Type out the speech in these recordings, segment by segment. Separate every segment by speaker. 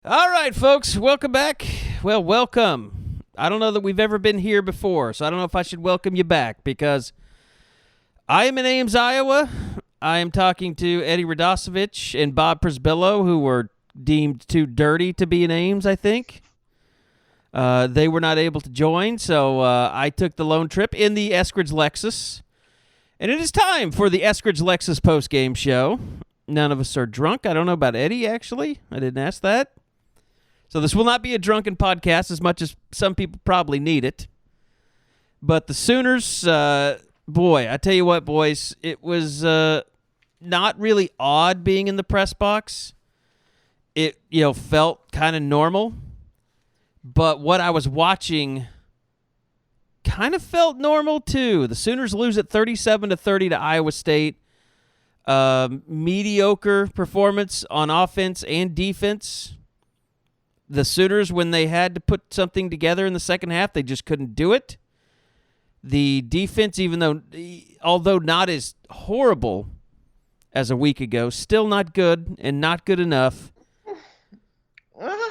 Speaker 1: All right, folks, welcome back. Well, welcome. I don't know that we've ever been here before, so I don't know if I should welcome you back because I am in Ames, Iowa. I am talking to Eddie Radosevich and Bob Prisbillo, who were deemed too dirty to be in Ames, I think. They were not able to join, so I took the lone trip in the Eskridge Lexus. And it is time for the Eskridge Lexus post-game show. None of us are drunk. I don't know about Eddie, actually. I didn't ask that. So this will not be a drunken podcast as much as some people probably need it. But the Sooners, boy, I tell you what, boys, it was not really odd being in the press box. It, felt kind of normal. But what I was watching kind of felt normal too. The Sooners lose at 37-30 to Iowa State. Mediocre performance on offense and defense. The Sooners, when they had to put something together in the second half, they just couldn't do it. The defense, although not as horrible as a week ago, still not good and not good enough.
Speaker 2: I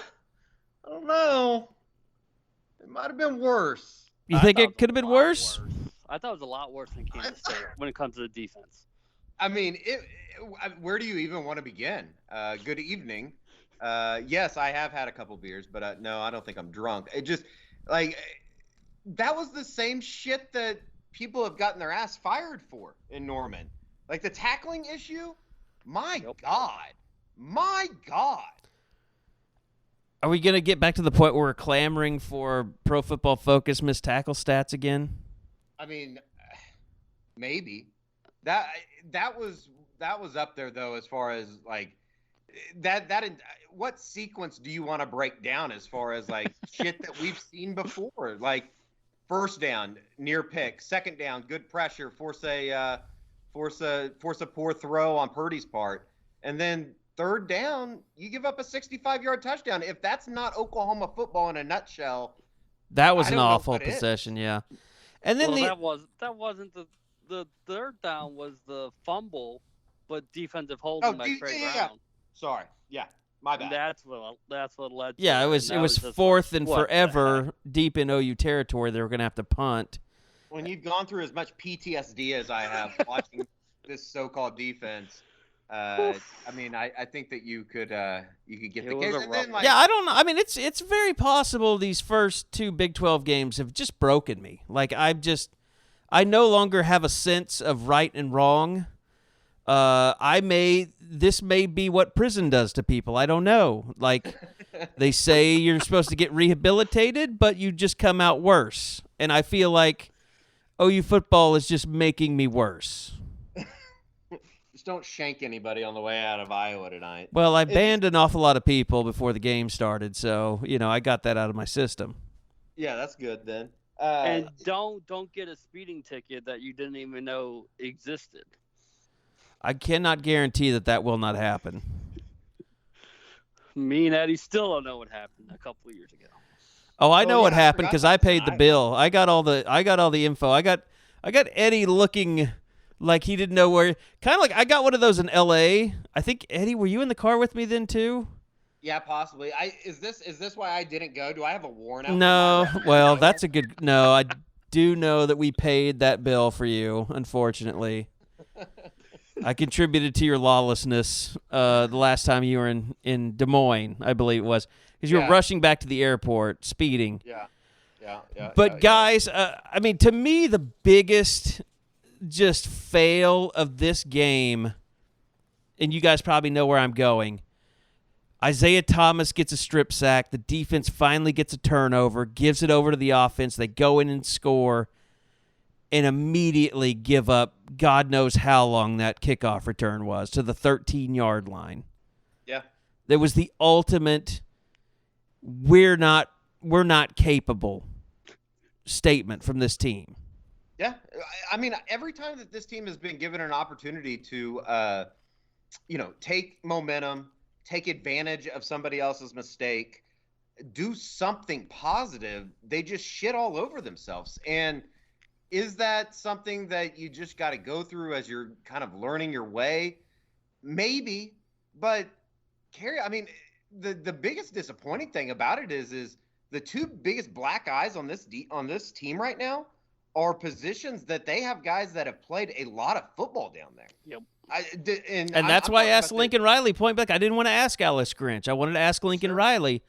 Speaker 2: don't know. It might have been worse.
Speaker 1: You think it could have been worse?
Speaker 3: I thought it was a lot worse than Kansas State when it comes to the defense.
Speaker 2: I mean, where do you even want to begin? Good evening. Yes, I have had a couple beers, but no, I don't think I'm drunk. It just, that was the same shit that people have gotten their ass fired for in Norman. Like the tackling issue, my God.
Speaker 1: Are we going to get back to the point where we're clamoring for Pro Football Focus missed tackle stats again?
Speaker 2: I mean, maybe. That was up there though, as far as what sequence do you want to break down as far as shit that we've seen before? Like first down, near pick, second down, good pressure, force a poor throw on Purdy's part, and then third down, you give up a 65-yard touchdown. If that's not Oklahoma football in a nutshell,
Speaker 1: that was an awful possession, yeah. And then
Speaker 3: that wasn't the third down was the fumble, but defensive holding by Trey Brown.
Speaker 2: Sorry, yeah, my bad.
Speaker 3: That's what led to
Speaker 1: it was fourth and forever deep in OU territory. They were going to have to punt.
Speaker 2: When you've gone through as much PTSD as I have watching this so-called defense, I think that you could get the case. And then,
Speaker 1: I don't know. I mean, it's very possible these first two Big 12 games have just broken me. I no longer have a sense of right and wrong. This may be what prison does to people. I don't know. They say you're supposed to get rehabilitated, but you just come out worse. And I feel like OU football is just making me worse.
Speaker 2: Just don't shank anybody on the way out of Iowa tonight.
Speaker 1: Well, I banned an awful lot of people before the game started, so, I got that out of my system.
Speaker 2: Yeah, that's good then.
Speaker 3: And don't get a speeding ticket that you didn't even know existed.
Speaker 1: I cannot guarantee that will not happen.
Speaker 3: Me and Eddie still don't know what happened a couple of years ago.
Speaker 1: Oh, I know what happened because I paid the bill. I got all the info. I got Eddie looking like he didn't know where. Kind of like I got one of those in L.A. I think, Eddie, were you in the car with me then too?
Speaker 2: Yeah, possibly. Is this why I didn't go? Do I have a warrant out?
Speaker 1: No. Well, that's a good. No, I do know that we paid that bill for you. Unfortunately, I contributed to your lawlessness the last time you were in Des Moines, I believe it was, because you were rushing back to the airport, speeding.
Speaker 2: Yeah.
Speaker 1: But guys, to me, the biggest just fail of this game, and you guys probably know where I'm going. Isaiah Thomas gets a strip sack. The defense finally gets a turnover, gives it over to the offense. They go in and score and immediately give up God knows how long that kickoff return was to the 13-yard line.
Speaker 2: Yeah.
Speaker 1: That was the ultimate we're not capable statement from this team.
Speaker 2: Yeah. I mean, every time that this team has been given an opportunity to take momentum, take advantage of somebody else's mistake, do something positive, they just shit all over themselves. And is that something that you just got to go through as you're kind of learning your way? Maybe, but Carey, I mean, the biggest disappointing thing about it is the two biggest black eyes on this team right now are positions that they have guys that have played a lot of football down there.
Speaker 3: Yep.
Speaker 1: And that's why I asked Lincoln Riley point blank. I didn't want to ask Alice Grinch. I wanted to ask Lincoln Riley,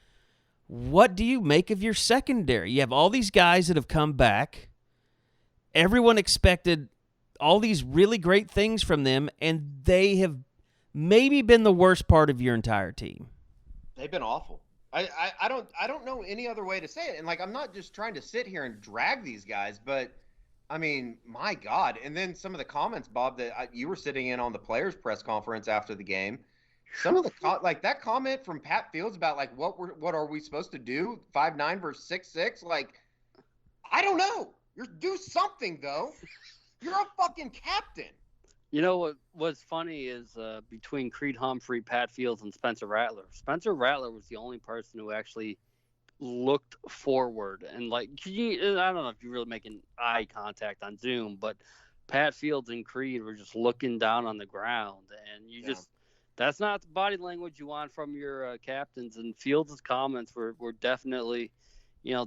Speaker 1: what do you make of your secondary? You have all these guys that have come back. Everyone expected all these really great things from them, and they have maybe been the worst part of your entire team.
Speaker 2: They've been awful. I don't know any other way to say it. And like, I'm not just trying to sit here and drag these guys, but I mean, my God. And then some of the comments, Bob, that you were sitting in on the players' press conference after the game. Some of the like that comment from Pat Fields about like what are we supposed to do? 5'9" versus 6'6". Like, I don't know. Do something though. You're a fucking captain.
Speaker 3: You know what's funny is between Creed Humphrey, Pat Fields, and Spencer Rattler. Spencer Rattler was the only person who actually looked forward and like I don't know if you're really making eye contact on Zoom, but Pat Fields and Creed were just looking down on the ground, and just that's not the body language you want from your captains. And Fields' comments were definitely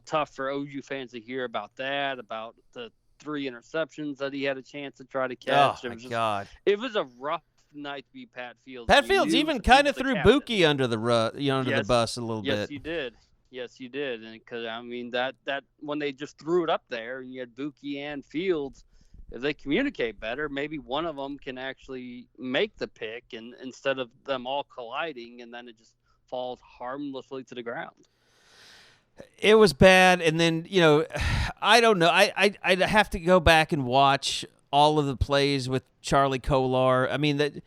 Speaker 3: tough for OU fans to hear about the 3 interceptions that he had a chance to try to catch.
Speaker 1: Oh, my God.
Speaker 3: It was a rough night to be Pat Fields.
Speaker 1: Pat Fields even kind of threw Buki under the the bus a little bit.
Speaker 3: Yes, you did. Yes, you did. And because I mean that when they just threw it up there and you had Buki and Fields, if they communicate better, maybe one of them can actually make the pick, and instead of them all colliding, and then it just falls harmlessly to the ground.
Speaker 1: It was bad, and then I don't know. I'd have to go back and watch all of the plays with Charlie Kolar. I mean that,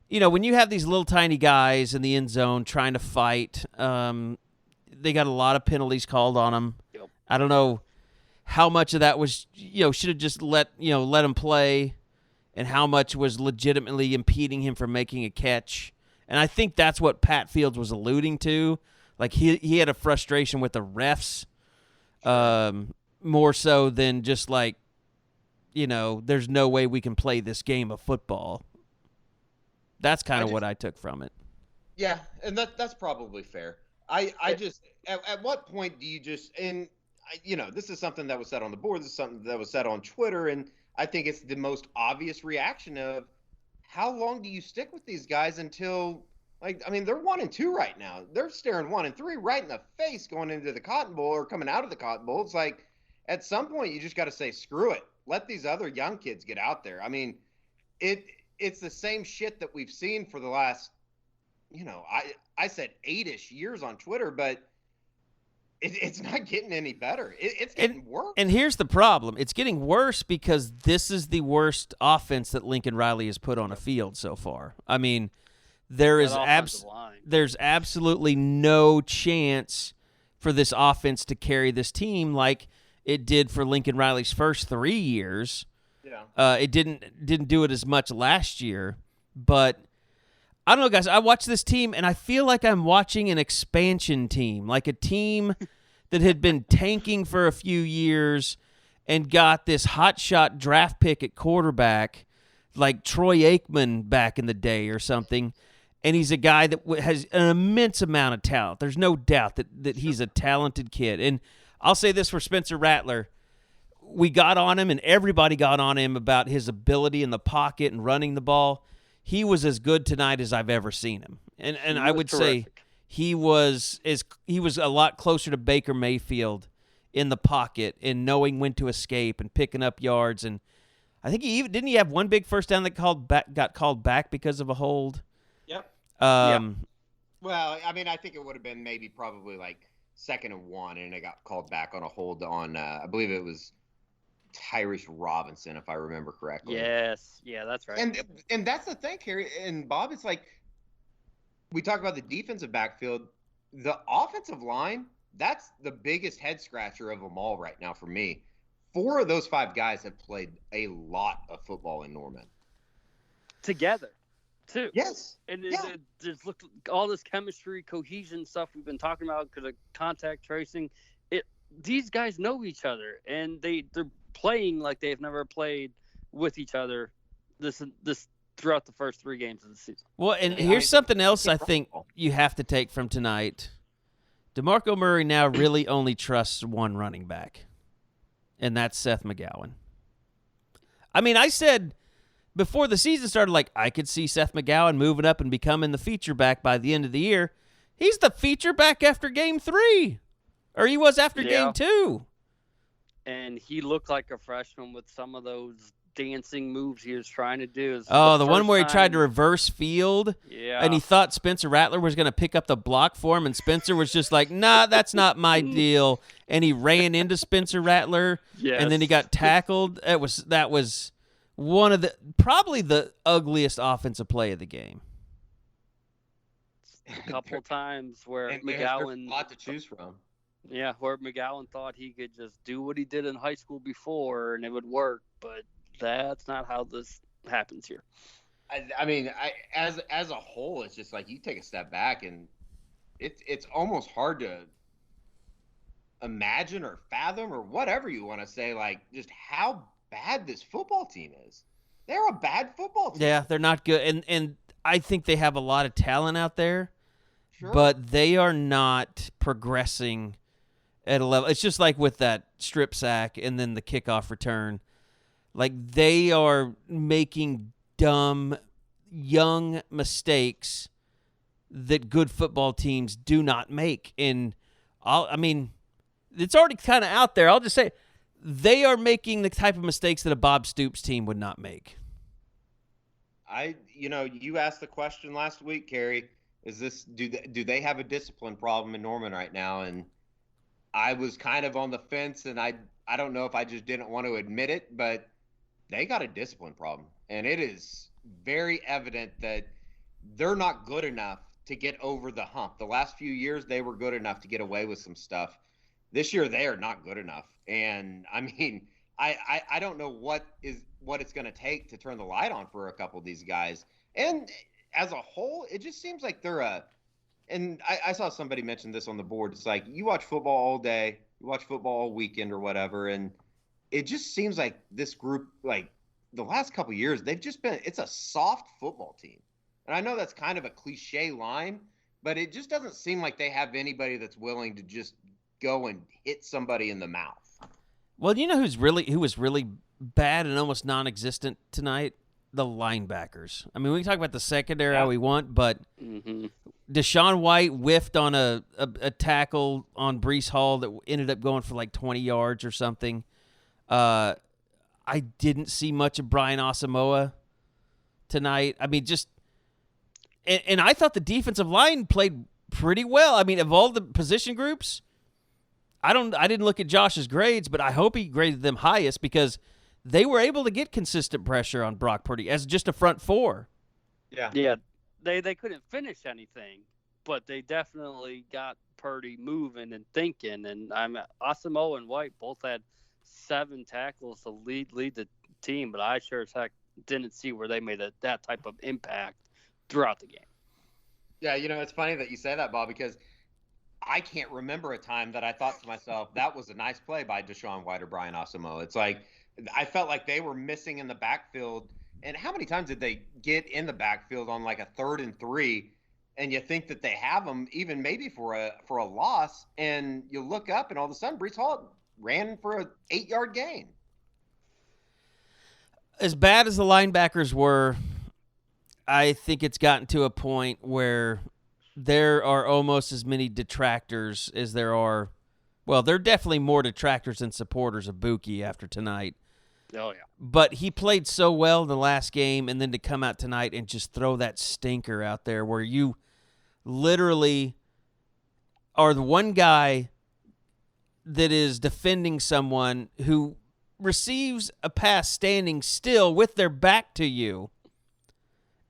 Speaker 1: when you have these little tiny guys in the end zone trying to fight, they got a lot of penalties called on them.
Speaker 3: Yep.
Speaker 1: I don't know how much of that was should have just let him play, and how much was legitimately impeding him from making a catch. And I think that's what Pat Fields was alluding to. Like he had a frustration with the refs, more so than just like, there's no way we can play this game of football. That's kind of what I took from it.
Speaker 2: Yeah, and that's probably fair. I just at what point do you just this is something that was said on the board. This is something that was said on Twitter, and I think it's the most obvious reaction of how long do you stick with these guys until. Like, I mean, they're 1-2 right now. They're staring 1-3 right in the face going into the Cotton Bowl or coming out of the Cotton Bowl. It's like, at some point, you just got to say, screw it. Let these other young kids get out there. I mean, it's the same shit that we've seen for the last, I said 8-ish years on Twitter, but it's not getting any better. It's getting worse.
Speaker 1: And here's the problem. It's getting worse because this is the worst offense that Lincoln Riley has put on a field so far. I mean, there's absolutely no chance for this offense to carry this team like it did for Lincoln Riley's first 3 years. Yeah. It didn't do it as much last year, but I don't know, guys. I watch this team and I feel like I'm watching an expansion team, like a team that had been tanking for a few years and got this hotshot draft pick at quarterback, like Troy Aikman back in the day or something. And he's a guy that has an immense amount of talent. There's no doubt that he's a talented kid. And I'll say this for Spencer Rattler. We got on him, and everybody got on him about his ability in the pocket and running the ball. He was as good tonight as I've ever seen him. And I would say he was a lot closer to Baker Mayfield in the pocket and knowing when to escape and picking up yards. And I think didn't he have one big first down that got called back because of a hold?
Speaker 2: Yep.
Speaker 1: Yeah.
Speaker 2: Well, I mean, I think it would have been probably like 2nd and 1, and it got called back on a hold on, I believe it was Tyrese Robinson, if I remember correctly.
Speaker 3: Yes. Yeah, that's right.
Speaker 2: And that's the thing, Carey and Bob. It's like we talk about the defensive backfield. The offensive line, that's the biggest head scratcher of them all right now for me. 4 of those 5 guys have played a lot of football in Norman.
Speaker 3: Together. Too.
Speaker 2: Yes.
Speaker 3: And there's all this chemistry, cohesion stuff we've been talking about because of contact tracing. These guys know each other, and they're playing like they've never played with each other this throughout the first 3 games of the season.
Speaker 1: Well, and here's something else I think you have to take from tonight. DeMarco Murray now really only trusts one running back, and that's Seth McGowan. I mean, I said before the season started, like, I could see Seth McGowan moving up and becoming the feature back by the end of the year. He's the feature back after game 3, or he was after game 2.
Speaker 3: And he looked like a freshman with some of those dancing moves he was trying to do.
Speaker 1: The one where he tried to reverse field,
Speaker 3: yeah,
Speaker 1: and he thought Spencer Rattler was going to pick up the block for him, and Spencer was just like, nah, that's not my deal, and he ran into Spencer Rattler, and then he got tackled. That was one of probably the ugliest offensive play of the game.
Speaker 3: A couple times where
Speaker 2: and
Speaker 3: McGowan
Speaker 2: there's a lot to choose from.
Speaker 3: Yeah, where McGowan thought he could just do what he did in high school before and it would work, but that's not how this happens here.
Speaker 2: I mean, as a whole, it's just like you take a step back and it's almost hard to imagine or fathom or whatever you want to say, like just how bad this football team is. They're a bad football team.
Speaker 1: Yeah, they're not good, and I think they have a lot of talent out there,
Speaker 2: Sure.
Speaker 1: but they are not progressing at a level. It's just like with that strip sack and then the kickoff return. Like, they are making dumb, young mistakes that good football teams do not make. And, I mean, it's already kind of out there. I'll just say they are making the type of mistakes that a Bob Stoops team would not make.
Speaker 2: You asked the question last week, Carey, do they have a discipline problem in Norman right now? And I was kind of on the fence, and I don't know if I just didn't want to admit it, but they got a discipline problem, and it is very evident that they're not good enough to get over the hump. The last few years, they were good enough to get away with some stuff. This year, they are not good enough, and I mean, I don't know what it's going to take to turn the light on for a couple of these guys. And as a whole, it just seems like and I saw somebody mention this on the board. It's like you watch football all day, you watch football all weekend or whatever, and it just seems like this group, like the last couple of years, it's a soft football team. And I know that's kind of a cliche line, but it just doesn't seem like they have anybody that's willing to just go and hit somebody in the mouth.
Speaker 1: Well, you know who was really bad and almost non-existent tonight? The linebackers. I mean, we can talk about the secondary how we want, but Deshaun White whiffed on a tackle on Breece Hall that ended up going for like 20 yards or something. I didn't see much of Brian Asamoah tonight. I mean, and I thought the defensive line played pretty well. I mean, of all the position groups, I didn't look at Josh's grades, but I hope he graded them highest because they were able to get consistent pressure on Brock Purdy as just a front four.
Speaker 2: Yeah.
Speaker 3: Yeah. They couldn't finish anything, but they definitely got Purdy moving and thinking. And Asamoah and White both had 7 tackles to lead the team, but I sure as heck didn't see where they made that type of impact throughout the game.
Speaker 2: Yeah, it's funny that you say that, Bob, because I can't remember a time that I thought to myself, that was a nice play by Deshaun White or Brian Asamoah. It's like I felt like they were missing in the backfield. And how many times did they get in the backfield on like a 3rd and 3, and you think that they have them even maybe for a loss, and you look up and all of a sudden Breece Hall ran for an 8-yard gain.
Speaker 1: As bad as the linebackers were, I think it's gotten to a point where there are almost as many detractors as there are. Well, there are definitely more detractors than supporters of Buki after tonight.
Speaker 3: Oh, yeah.
Speaker 1: But he played so well in the last game, and then to come out tonight and just throw that stinker out there where you literally are the one guy that is defending someone who receives a pass standing still with their back to you,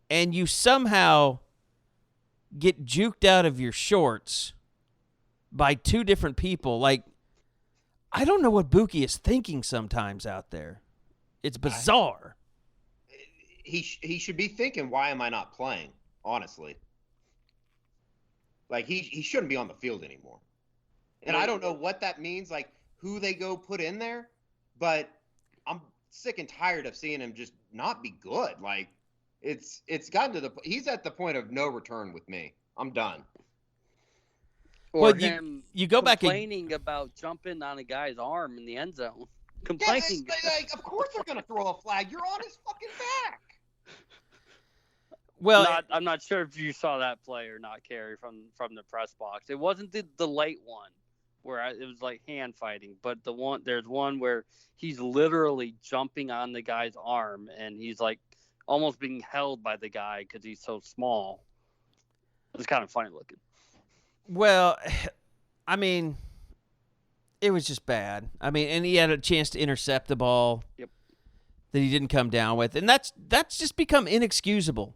Speaker 1: and you somehow get juked out of your shorts by 2 different people. Like, I don't know what Buki is thinking sometimes out there. It's bizarre.
Speaker 2: He should be thinking, why am I not playing, honestly? Like, he shouldn't be on the field anymore. And I don't know what that means, like, who they go put in there, but I'm sick and tired of seeing him just not be good. Like, it's gotten to he's at the point of no return with me. I'm done.
Speaker 3: Or
Speaker 1: Well,
Speaker 3: him
Speaker 1: you go back and
Speaker 3: complaining about jumping on a guy's arm in the end zone.
Speaker 2: Yeah,
Speaker 3: Complaining.
Speaker 2: like, of course they're gonna throw a flag. You're on his fucking back.
Speaker 1: well,
Speaker 3: I'm not sure if you saw that play or not, Carey, from the press box. It wasn't the late one where it was like hand fighting, but there's one where he's literally jumping on the guy's arm and he's like almost being held by the guy because he's so small. It's kind of funny looking.
Speaker 1: well, I mean, it was just bad. I mean, and he had a chance to intercept the ball.
Speaker 3: Yep.
Speaker 1: That he didn't come down with, and that's just become inexcusable.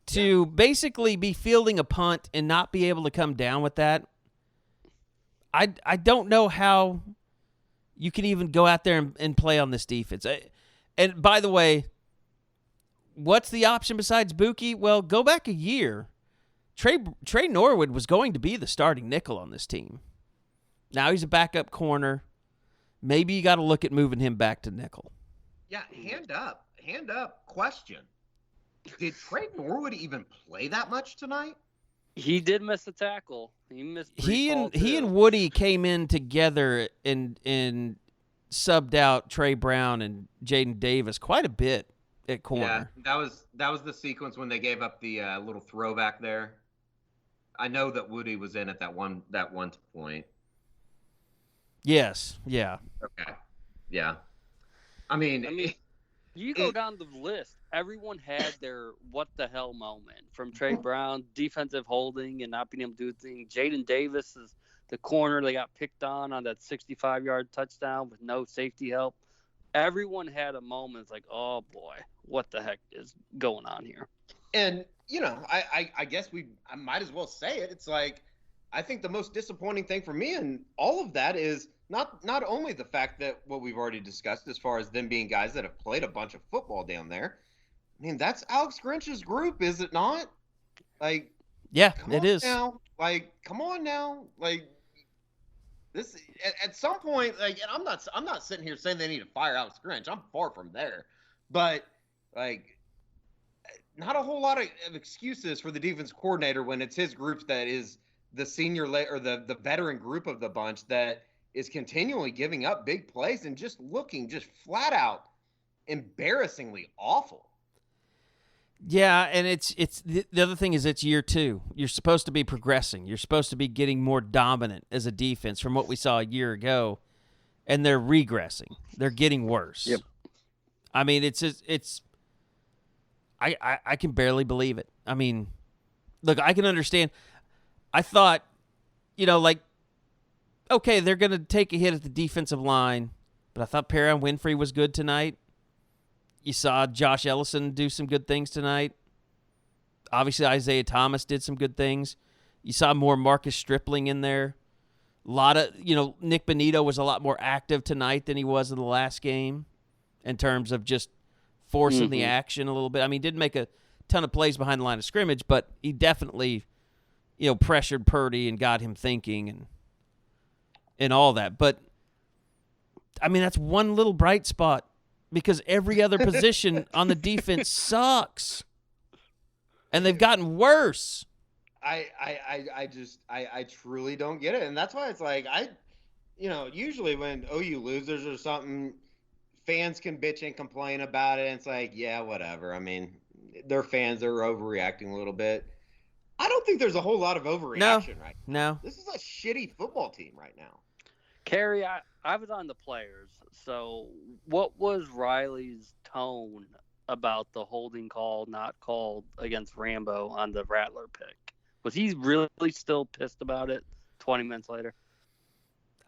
Speaker 1: To basically be fielding a punt and not be able to come down with that, I don't know how you can even go out there and play on this defense. And by the way, what's the option besides Buki? Well, go back a year. Trey Norwood was going to be the starting nickel on this team. Now he's a backup corner. Maybe you got to look at moving him back to nickel.
Speaker 2: Yeah, hand up. Question: did Trey Norwood even play that much tonight?
Speaker 3: He did miss a tackle. He missed.
Speaker 1: He and Woody came in together and subbed out Trey Brown and Jaden Davis quite a bit at corner.
Speaker 2: Yeah, that was the sequence when they gave up the little throwback there. I know that Woody was in at that one point.
Speaker 1: Yes, yeah.
Speaker 2: Okay, yeah. I mean,
Speaker 3: you go down the list. Everyone had their what the hell moment. From Trey Brown, defensive holding and not being able to do things. Jaden Davis is the corner they got picked on that 65-yard touchdown with no safety help. Everyone had a moment. It's like, oh boy, what the heck is going on here?
Speaker 2: And I guess I might as well say it. It's like, I think the most disappointing thing for me in all of that is not only the fact that what we've already discussed as far as them being guys that have played a bunch of football down there. I mean, that's Alex Grinch's group, is it not? Like,
Speaker 1: yeah, it is.
Speaker 2: Now. Like, come on now. Like, this at some point, like, and I'm not sitting here saying they need to fire Alex Grinch. I'm far from there. But like, not a whole lot of excuses for the defense coordinator when it's his group that is the senior or the veteran group of the bunch that is continually giving up big plays and just looking just flat out embarrassingly awful.
Speaker 1: Yeah, and it's the other thing is it's year 2. You're supposed to be progressing. You're supposed to be getting more dominant as a defense from what we saw a year ago, and they're regressing. They're getting worse.
Speaker 3: Yep.
Speaker 1: I mean, I can barely believe it. I mean, look, I can understand. I thought, like, okay, they're going to take a hit at the defensive line, but I thought Perrin Winfrey was good tonight. You saw Josh Ellison do some good things tonight. Obviously, Isaiah Thomas did some good things. You saw more Marcus Stripling in there. A lot of, Nick Benito was a lot more active tonight than he was in the last game in terms of just forcing the action a little bit. I mean, didn't make a ton of plays behind the line of scrimmage, but he definitely, pressured Purdy and got him thinking and all that. But, I mean, that's one little bright spot because every other position on the defense sucks. And they've gotten worse.
Speaker 2: I truly don't get it. And that's why it's like, usually when OU loses or something, fans can bitch and complain about it. And it's like, yeah, whatever. I mean, they're fans. They're overreacting a little bit. I don't think there's a whole lot of overreaction right now.
Speaker 1: No.
Speaker 2: This is a shitty football team right now.
Speaker 3: Carey, I was on the players. So what was Riley's tone about the holding call not called against Rambo on the Rattler pick? Was he really still pissed about it 20 minutes later?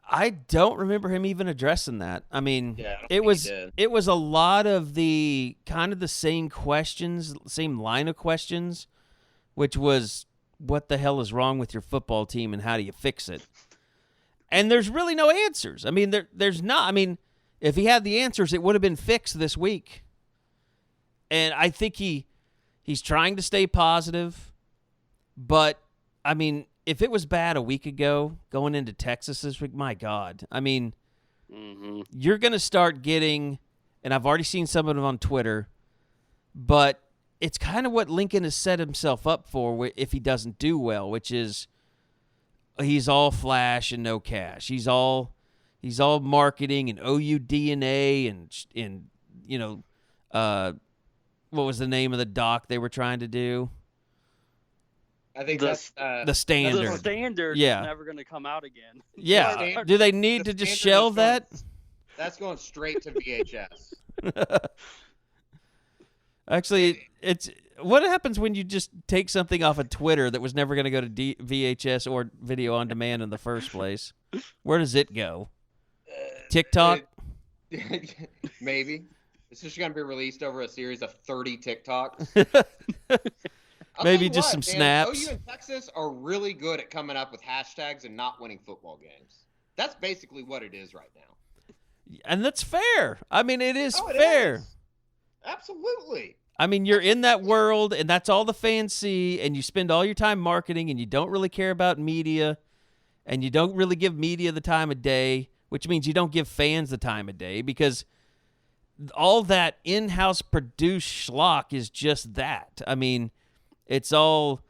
Speaker 1: I don't remember him even addressing that. I mean, it was a lot of the kind of the same questions, same line of questions, which was, what the hell is wrong with your football team and how do you fix it? And there's really no answers. I mean, there's not. I mean, if he had the answers, it would have been fixed this week. And I think he's trying to stay positive. But, I mean, if it was bad a week ago, going into Texas this week, my God. I mean, you're going to start getting, and I've already seen some of them on Twitter, but it's kind of what Lincoln has set himself up for if he doesn't do well, which is he's all flash and no cash. He's all marketing and OU DNA and what was the name of the doc they were trying to do?
Speaker 2: I think that's
Speaker 1: the standard.
Speaker 3: The standard is never going to come out again.
Speaker 1: Yeah. Do they need to just shelve that?
Speaker 2: That's going straight to VHS.
Speaker 1: Actually, it's what happens when you just take something off of Twitter that was never going to go to VHS or video on demand in the first place? Where does it go? TikTok?
Speaker 2: Maybe. It's just going to be released over a series of 30 TikToks.
Speaker 1: Maybe just some snaps.
Speaker 2: OU and Texas are really good at coming up with hashtags and not winning football games. That's basically what it is right now.
Speaker 1: And that's fair. I mean, it is fair.
Speaker 2: Is. Absolutely.
Speaker 1: I mean, you're in that world, and that's all the fans see, and you spend all your time marketing, and you don't really care about media, and you don't really give media the time of day, which means you don't give fans the time of day, because all that in-house produced schlock is just that. I mean, it's all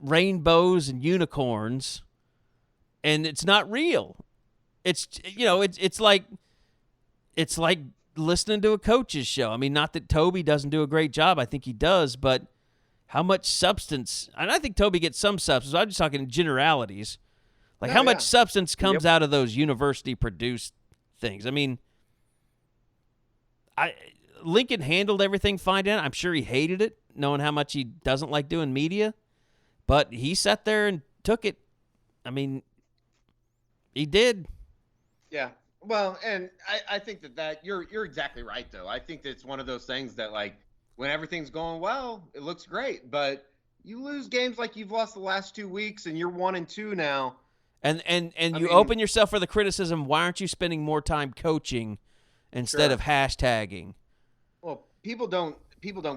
Speaker 1: rainbows and unicorns, and it's not real. It's it's like listening to a coach's show. I mean, not that Toby doesn't do a great job. I think he does, but how much substance? And I think Toby gets some substance. I'm just talking in generalities. Like how much substance comes out of those university-produced things? I mean, Lincoln handled everything fine. I'm sure he hated it, knowing how much he doesn't like doing media, but he sat there and took it. I mean, he did.
Speaker 2: Yeah. Well, and I think that you're exactly right, though. I think that it's one of those things that, like, when everything's going well, it looks great, but you lose games like you've lost the last 2 weeks, and you're 1-2 now.
Speaker 1: And you open yourself for the criticism. Why aren't you spending more time coaching instead of hashtagging?
Speaker 2: Well, people don't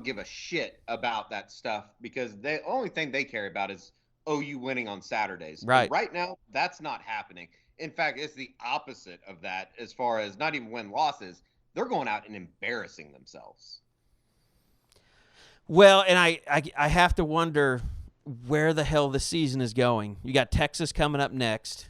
Speaker 2: give a shit about that stuff because the only thing they care about is OU winning on Saturdays.
Speaker 1: Right.
Speaker 2: And right now, that's not happening. In fact, it's the opposite of that as far as not even win-losses. They're going out and embarrassing themselves.
Speaker 1: Well, and I have to wonder where the hell the season is going. You got Texas coming up next.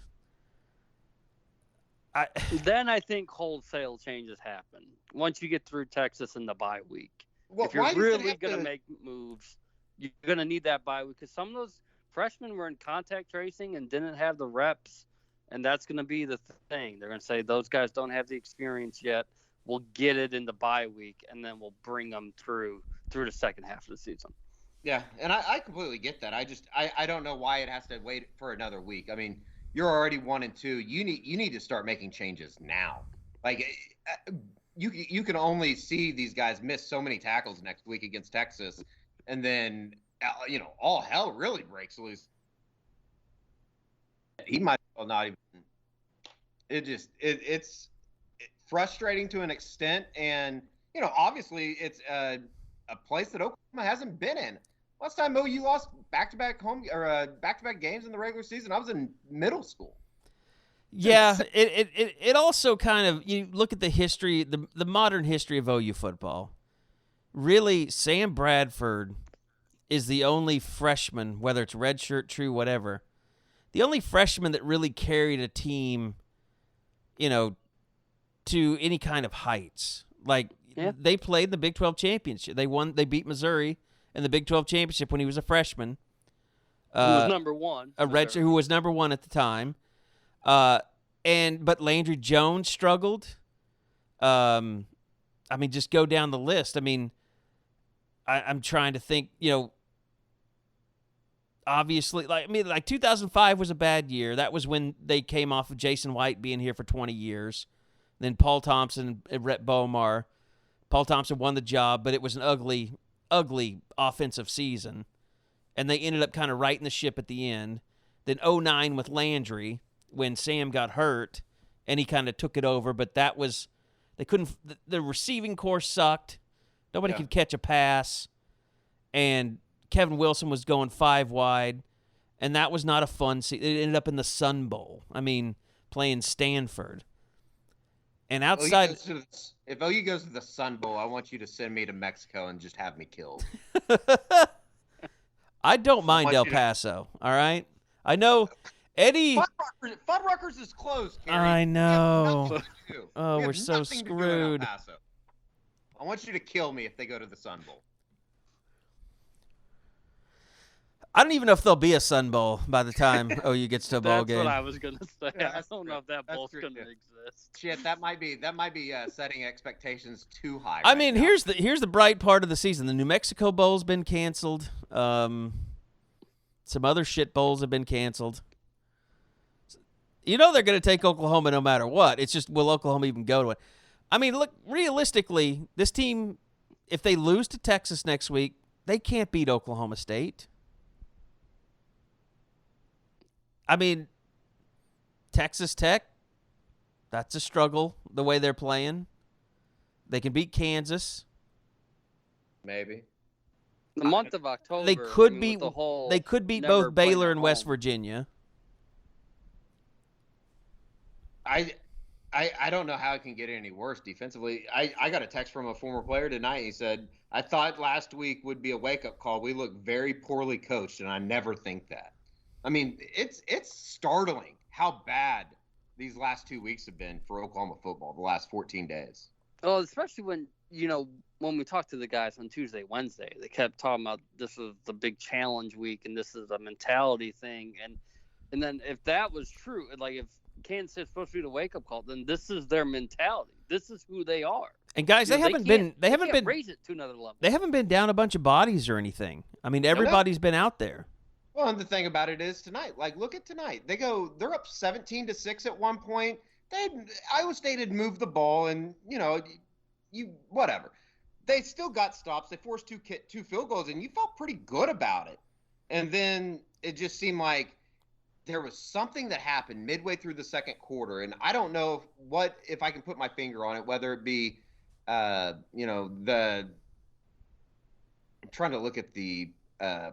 Speaker 3: Then I think wholesale changes happen once you get through Texas in the bye week.
Speaker 2: Well,
Speaker 3: if you're really going to make moves, you're going to need that bye week because some of those freshmen were in contact tracing and didn't have the reps. And that's going to be the thing. They're going to say those guys don't have the experience yet. We'll get it in the bye week, and then we'll bring them through the second half of the season.
Speaker 2: Yeah, and I completely get that. I don't know why it has to wait for another week. I mean, you're already 1-2. You need to start making changes now. Like you can only see these guys miss so many tackles next week against Texas, and then all hell really breaks loose. He might well not even. It's frustrating to an extent, and obviously it's a place that Oklahoma hasn't been in. Last time OU lost back-to-back games in the regular season, I was in middle school.
Speaker 1: Yeah, it also kind of, you look at the history, the modern history of OU football. Really, Sam Bradford is the only freshman, whether it's redshirt, true, whatever. The only freshman that really carried a team, to any kind of heights. Like, they played the Big 12 championship. They beat Missouri in the Big 12 championship when he was a freshman.
Speaker 3: Who was number one.
Speaker 1: A redshirt who was number one at the time. But Landry Jones struggled. Just go down the list. I mean, I'm trying to think, obviously, 2005 was a bad year. That was when they came off of Jason White being here for 20 years. Then Paul Thompson and Rhett Bomar. Paul Thompson won the job, but it was an ugly, ugly offensive season. And they ended up kind of righting the ship at the end. Then 2009 with Landry when Sam got hurt, and he kind of took it over. But that was they couldn't. The receiving corps sucked. Nobody could catch a pass, and Kevin Wilson was going 5 wide, and that was not a fun season. It ended up in the Sun Bowl. I mean, playing Stanford. And outside,
Speaker 2: if OU goes to the Sun Bowl, I want you to send me to Mexico and just have me killed.
Speaker 1: I don't mind El Paso. All right, I know Eddie.
Speaker 2: Fuddruckers is closed, Carey.
Speaker 1: I know.
Speaker 2: Oh,
Speaker 1: we're so screwed.
Speaker 2: I want you to kill me if they go to the Sun Bowl.
Speaker 1: I don't even know if there'll be a Sun Bowl by the time OU gets to a bowl game.
Speaker 3: That's what I was gonna say.
Speaker 2: Yeah,
Speaker 3: I don't know if that bowl's gonna exist.
Speaker 2: Shit, that might be setting expectations too high.
Speaker 1: I mean, here's the bright part of the season. The New Mexico Bowl's been canceled. Some other shit bowls have been canceled. You know they're going to take Oklahoma no matter what. It's just, will Oklahoma even go to it? I mean, look, realistically, this team, if they lose to Texas next week, they can't beat Oklahoma State. I mean, Texas Tech, that's a struggle the way they're playing. They can beat Kansas.
Speaker 2: Maybe.
Speaker 3: The month of October.
Speaker 1: They could beat both Baylor and West Virginia.
Speaker 2: I don't know how it can get any worse defensively. I got a text from a former player tonight. He said, I thought last week would be a wake-up call. We look very poorly coached, and I never think that. I mean, it's startling how bad these last 2 weeks have been for Oklahoma football, the last 14 days.
Speaker 3: Well, especially when we talked to the guys on Tuesday, Wednesday, they kept talking about this is the big challenge week and this is a mentality thing. And then if that was true, like if Kansas State's supposed to be the wake-up call, then this is their mentality. This is who they are.
Speaker 1: And guys, they haven't been
Speaker 3: raise it to another level.
Speaker 1: They haven't been down a bunch of bodies or anything. I mean, everybody's been out there.
Speaker 2: Well, and the thing about it is tonight, like look at tonight. They're up 17-6 at one point. Iowa State had moved the ball, and whatever. They still got stops. They forced two field goals, and you felt pretty good about it. And then it just seemed like there was something that happened midway through the second quarter, and I don't know if I can put my finger on it, whether it be I'm trying to look at the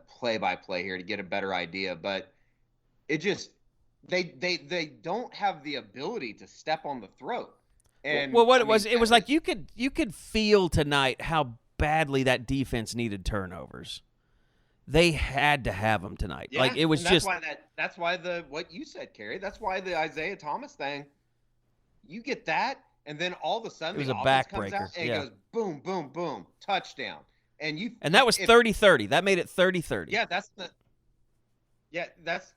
Speaker 2: play-by-play here to get a better idea, but it just they don't have the ability to step on the throat. And
Speaker 1: it was like you could feel tonight how badly that defense needed turnovers. They had to have them tonight.
Speaker 2: Yeah,
Speaker 1: like it was
Speaker 2: that's why what you said, Carey. That's why the Isaiah Thomas thing. You get that, and then all of a sudden
Speaker 1: it was
Speaker 2: the
Speaker 1: a
Speaker 2: offense comes
Speaker 1: backbreaker.
Speaker 2: out and it goes boom, boom, boom, touchdown. And
Speaker 1: that was 30-30. That made it 30-30.
Speaker 2: Yeah,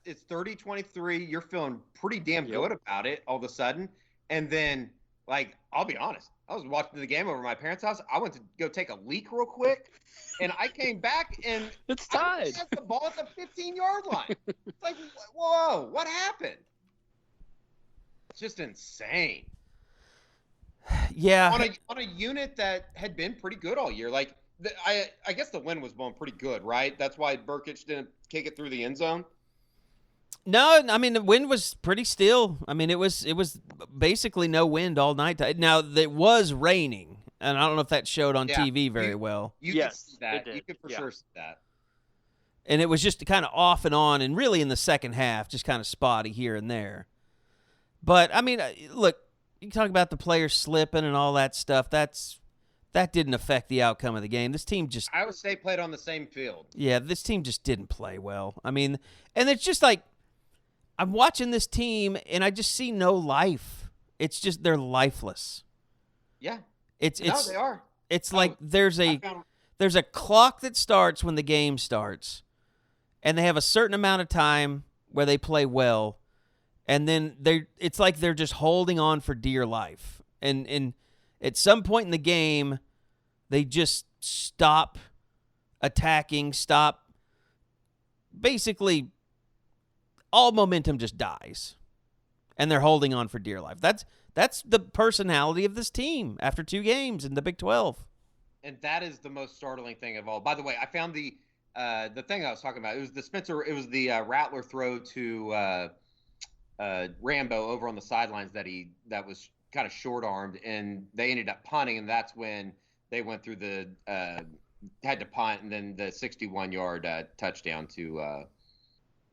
Speaker 2: it's 30-23. You're feeling pretty damn good about it all of a sudden. And then, like, I'll be honest, I was watching the game over at my parents' house. I went to go take a leak real quick, and I came back and
Speaker 3: it's tied.
Speaker 2: I had the ball at the 15-yard line. It's like, whoa, what happened? It's just insane.
Speaker 1: Yeah.
Speaker 2: On a unit that had been pretty good all year, like. I guess the wind was blowing pretty good, right? That's why Burkich didn't kick it through the end zone.
Speaker 1: No, I mean the wind was pretty still. I mean it was basically no wind all night. Now it was raining, and I don't know if that showed on TV very well.
Speaker 2: You could see that. You could for sure see that.
Speaker 1: And it was just kind of off and on, and really in the second half, just kind of spotty here and there. But I mean, look, you talk about the players slipping and all that stuff. That didn't affect the outcome of the game. This team just...
Speaker 2: Iowa State played on the same field.
Speaker 1: Yeah, this team just didn't play well. I mean, and it's just like, I'm watching this team, and I just see no life. It's just, they're lifeless.
Speaker 2: Yeah.
Speaker 1: They
Speaker 2: are.
Speaker 1: It's like there's a clock that starts when the game starts, and they have a certain amount of time where they play well, and then it's like they're just holding on for dear life. And at some point in the game, they just stop attacking, basically all momentum just dies, and they're holding on for dear life. That's the personality of this team after 2 games in the Big 12.
Speaker 2: And that is the most startling thing of all. By the way, I found the thing I was talking about. It was the Rattler throw to Rambo over on the sidelines that was kind of short-armed, and they ended up punting, and that's when they went through had to punt, and then the 61-yard touchdown to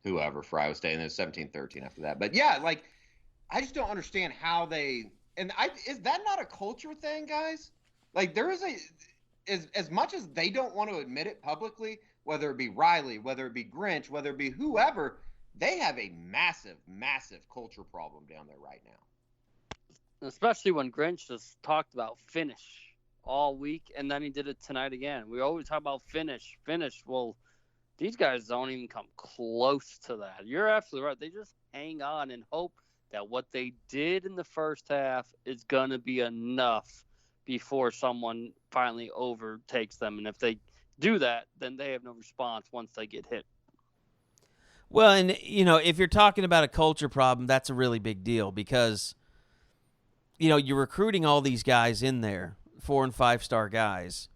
Speaker 2: whoever for Iowa State, and then 17-13 after that. But yeah, like, I just don't understand how they And is that not a culture thing, guys? Like there is as much as they don't want to admit it publicly, whether it be Riley, whether it be Grinch, whether it be whoever, they have a massive, massive culture problem down there right now.
Speaker 3: Especially when Grinch just talked about finish all week, and then he did it tonight again. We always talk about finish. Well, these guys don't even come close to that. You're absolutely right. They just hang on and hope that what they did in the first half is going to be enough before someone finally overtakes them. And if they do that, then they have no response once they get hit.
Speaker 1: Well, and, if you're talking about a culture problem, that's a really big deal because, you're recruiting all these guys in there, 4- and 5-star guys,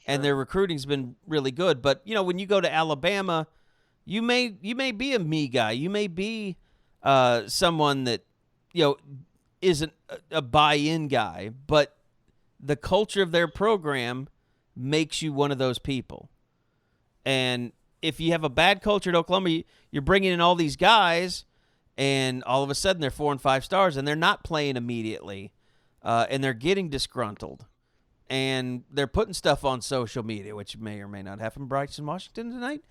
Speaker 1: and their recruiting's been really good. But, when you go to Alabama, you may be a me guy. You may be someone that, isn't a buy-in guy, but the culture of their program makes you one of those people. And if you have a bad culture at Oklahoma, you're bringing in all these guys, and all of a sudden they're 4- and 5-stars, and they're not playing immediately, and they're getting disgruntled. And they're putting stuff on social media, which may or may not happen. Bryson, Washington tonight.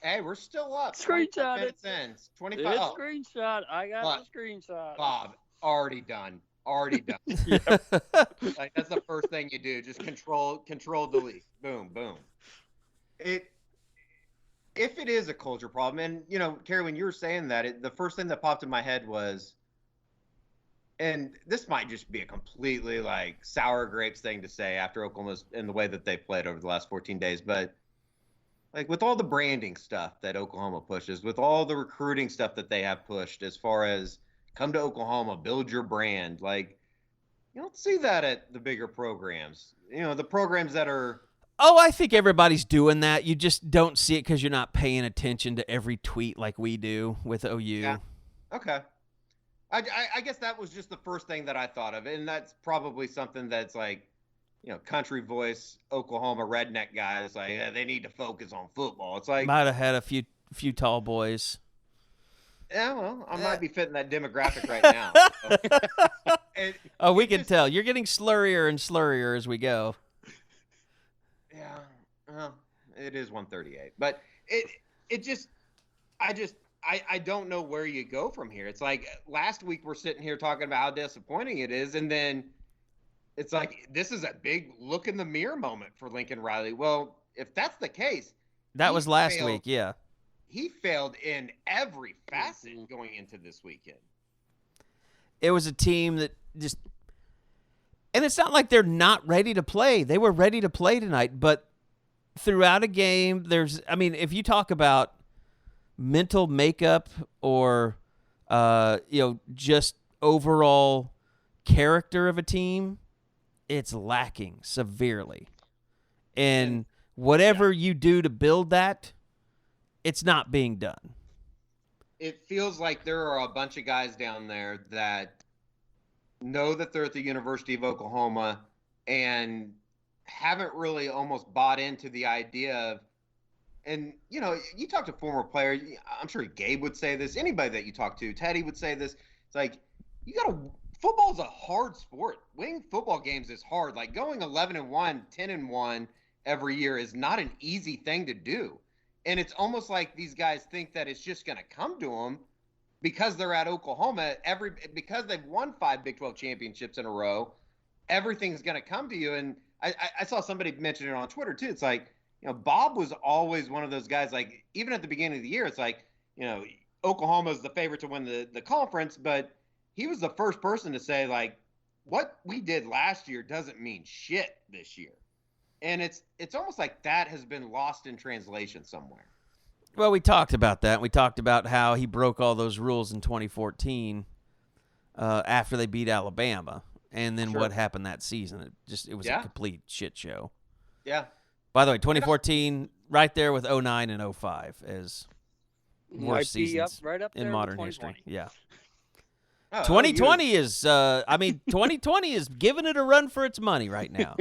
Speaker 2: Hey, we're still up.
Speaker 3: Screenshot it.
Speaker 2: 25.
Speaker 3: It's
Speaker 2: Oh,
Speaker 3: screenshot. I got a screenshot.
Speaker 2: Bob, already done. Like that's the first thing you do. Just control delete. Boom, boom. If it is a culture problem, and Carey, when you were saying that, the first thing that popped in my head was, and this might just be a completely like sour grapes thing to say after Oklahoma's in the way that they played over the last 14 days, but like with all the branding stuff that Oklahoma pushes, with all the recruiting stuff that they have pushed as far as come to Oklahoma, build your brand, like you don't see that at the bigger programs. The programs that are.
Speaker 1: Oh, I think everybody's doing that. You just don't see it because you're not paying attention to every tweet like we do with OU.
Speaker 2: Yeah. Okay. I guess that was just the first thing that I thought of, and that's probably something that's like, country voice Oklahoma redneck guys like they need to focus on football. It's like
Speaker 1: might have had a few tall boys.
Speaker 2: Yeah, well, I might be fitting that demographic right now.
Speaker 1: We can tell you're getting slurrier and slurrier as we go.
Speaker 2: Yeah, well, it is 138, but I don't know where you go from here. It's like last week we're sitting here talking about how disappointing it is, and then it's like this is a big look in the mirror moment for Lincoln Riley. Well, if that's the case,
Speaker 1: that was last week, yeah.
Speaker 2: He failed in every facet going into this weekend.
Speaker 1: It was a team that just – and it's not like they're not ready to play. They were ready to play tonight, but throughout a game, if you talk about mental makeup or, just overall character of a team, it's lacking severely. And whatever you do to build that – it's not being done.
Speaker 2: It feels like there are a bunch of guys down there that know that they're at the University of Oklahoma and haven't really almost bought into the idea of, and, you talk to former players, I'm sure Gabe would say this, anybody that you talk to, Teddy would say this. It's like, football's a hard sport. Winning football games is hard. Like going 11-1, 10-1 every year is not an easy thing to do. And it's almost like these guys think that it's just going to come to them because they're at Oklahoma. Because they've won 5 Big 12 championships in a row, everything's going to come to you. And I saw somebody mention it on Twitter too. It's like, Bob was always one of those guys. Like even at the beginning of the year, it's like, Oklahoma's the favorite to win the conference, but he was the first person to say like, what we did last year doesn't mean shit this year. And it's almost like that has been lost in translation somewhere.
Speaker 1: Well, we talked about that. We talked about how he broke all those rules in 2014 after they beat Alabama. And then what happened that season. It was a complete shit show.
Speaker 2: Yeah.
Speaker 1: By the way, 2014, right there with 09 and 05 as worst seasons
Speaker 3: right up there
Speaker 1: in modern history. Yeah.
Speaker 2: Oh,
Speaker 1: 2020 is 2020 is giving it a run for its money right now.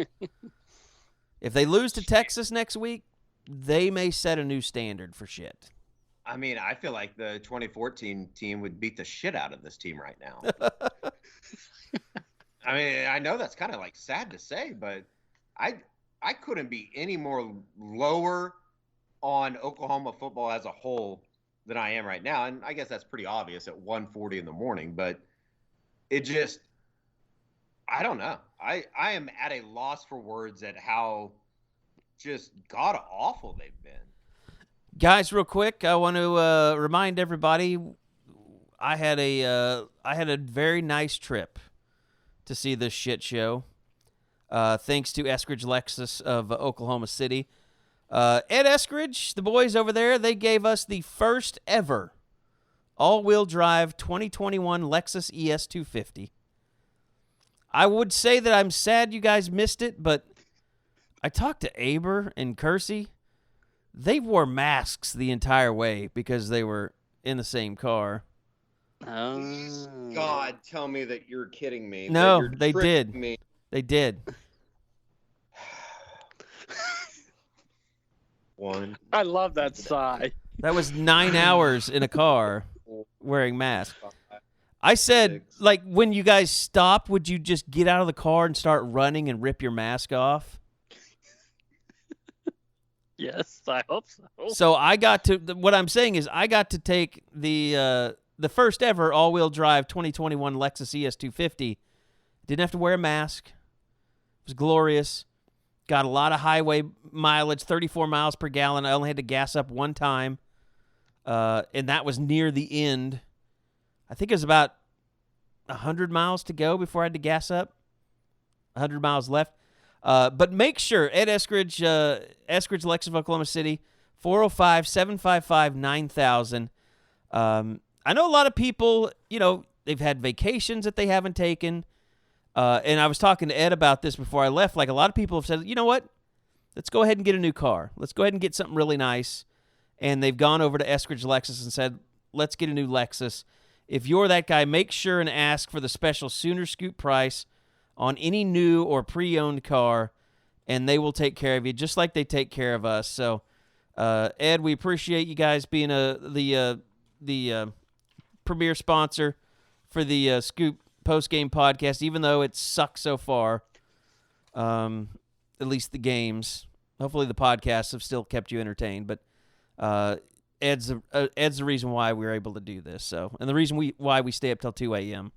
Speaker 1: If they lose to Texas next week, they may set a new standard for shit.
Speaker 2: I mean, I feel like the 2014 team would beat the shit out of this team right now. I mean, I know that's kind of like sad to say, but I couldn't be any more lower on Oklahoma football as a whole than I am right now. And I guess that's pretty obvious at 1:40 in the morning, but it just, I don't know. I am at a loss for words at how just god awful they've been.
Speaker 1: Guys, real quick, I want to remind everybody I had a very nice trip to see this shit show. Thanks to Eskridge Lexus of Oklahoma City. Ed Eskridge, the boys over there, they gave us the first ever all-wheel drive 2021 Lexus ES250. I would say that I'm sad you guys missed it, but I talked to Aber and Kersey. They wore masks the entire way because they were in the same car.
Speaker 2: God, tell me that you're kidding me.
Speaker 1: No, they did. They did.
Speaker 2: One.
Speaker 3: I love that sigh.
Speaker 1: That was 9 hours in a car wearing masks. I said, like, when you guys stop, would you just get out of the car and start running and rip your mask off?
Speaker 3: Yes, I hope so.
Speaker 1: So I got to, what I'm saying is I got to take the first ever all-wheel drive 2021 Lexus ES250. Didn't have to wear a mask. It was glorious. Got a lot of highway mileage, 34 miles per gallon. I only had to gas up one time, and that was near the end. I think it was about 100 miles to go before I had to gas up. 100 miles left. But make sure, Ed Eskridge, Eskridge Lexus of Oklahoma City, 405-755-9000. I know a lot of people, they've had vacations that they haven't taken. And I was talking to Ed about this before I left. Like, a lot of people have said, you know what? Let's go ahead and get a new car. Let's go ahead and get something really nice. And they've gone over to Eskridge Lexus and said, let's get a new Lexus. If you're that guy, make sure and ask for the special Sooner Scoop price on any new or pre-owned car, and they will take care of you just like they take care of us. So, Ed, we appreciate you guys being the premier sponsor for the Scoop post-game podcast, even though it sucks so far, at least the games. Hopefully the podcasts have still kept you entertained, but Ed's the reason why we're able to do this. So, and the reason why we stay up till 2 a.m.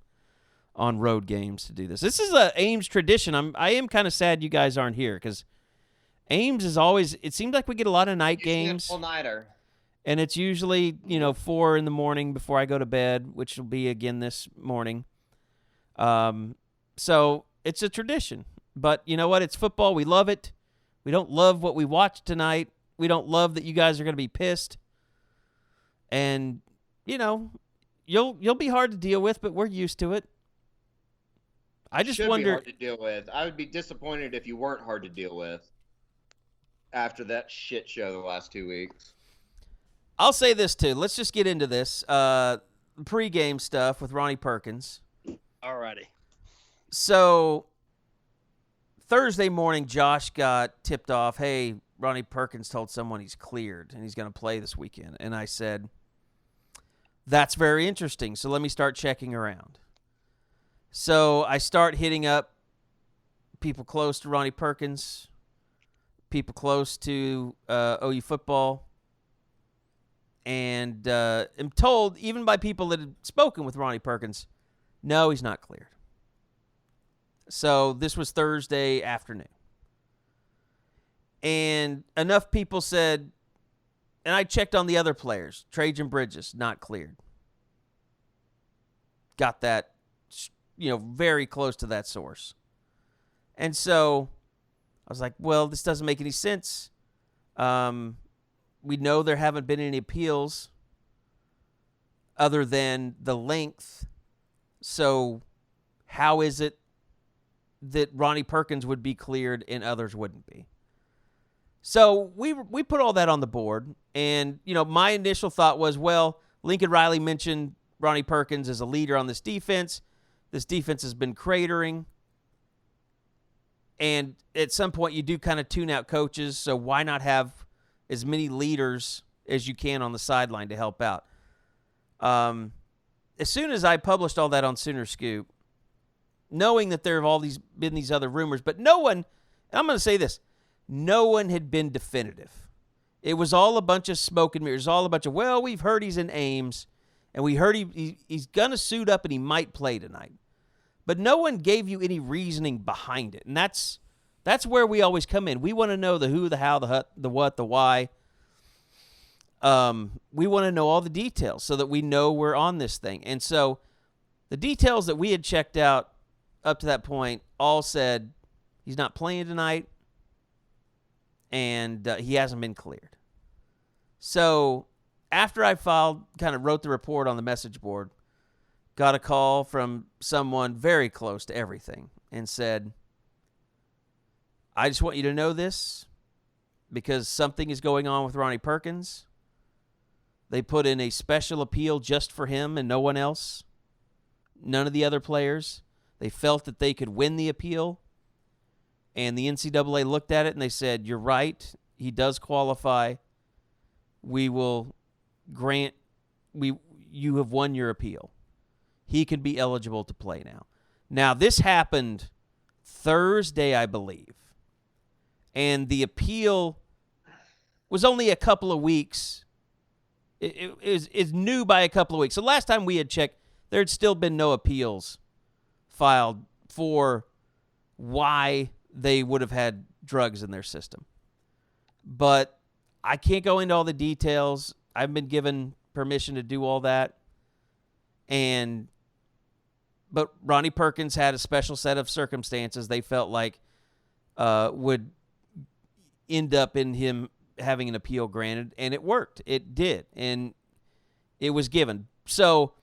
Speaker 1: on road games to do this. This is a Ames tradition. I am kind of sad you guys aren't here because Ames is always. It seems like we get a lot of night games.
Speaker 2: All-nighter.
Speaker 1: And it's usually 4 in the morning before I go to bed, which will be again this morning. So it's a tradition. But you know what? It's football. We love it. We don't love what we watched tonight. We don't love that you guys are going to be pissed. And you'll be hard to deal with, but we're used to it. I just wonder.
Speaker 2: Be hard to deal with. I would be disappointed if you weren't hard to deal with after that shit show the last 2 weeks.
Speaker 1: I'll say this too. Let's just get into this pre-game stuff with Ronnie Perkins.
Speaker 3: Alrighty.
Speaker 1: So Thursday morning, Josh got tipped off. Hey, Ronnie Perkins told someone he's cleared and he's going to play this weekend. And I said, that's very interesting. So let me start checking around. So I start hitting up people close to Ronnie Perkins, people close to OU football, and am told, even by people that had spoken with Ronnie Perkins, no, he's not cleared. So this was Thursday afternoon. And enough people said, and I checked on the other players, Trajan Bridges, not cleared. Got that, very close to that source. And so I was like, well, this doesn't make any sense. We know there haven't been any appeals other than the length. So how is it that Ronnie Perkins would be cleared and others wouldn't be? So we put all that on the board. And, my initial thought was, well, Lincoln Riley mentioned Ronnie Perkins as a leader on this defense. This defense has been cratering. And at some point, you do kind of tune out coaches. So why not have as many leaders as you can on the sideline to help out. As soon as I published all that on Sooner Scoop, knowing that there have been these other rumors, but no one, I'm going to say this, no one had been definitive. It was all a bunch of smoke and mirrors, all a bunch of, well, we've heard he's in Ames, and we heard he's going to suit up and he might play tonight. But no one gave you any reasoning behind it, and that's where we always come in. We want to know the who, the how, the what, the why. We want to know all the details so that we know we're on this thing. And so the details that we had checked out up to that point all said he's not playing tonight, and he hasn't been cleared. So after I wrote the report on the message board, got a call from someone very close to everything and said, I just want you to know this because something is going on with Ronnie Perkins. They put in a special appeal just for him and no one else. None of the other players. They felt that they could win the appeal. And the NCAA looked at it and they said, you're right. He does qualify. We will grant, you have won your appeal. He can be eligible to play now. Now, this happened Thursday, I believe. And the appeal was only a couple of weeks. It is new by a couple of weeks. So last time we had checked, there had still been no appeals filed for why they would have had drugs in their system. But I can't go into all the details. I've been given permission to do all that. But Ronnie Perkins had a special set of circumstances they felt like would end up in him having an appeal granted, and it worked. It did, and it was given. So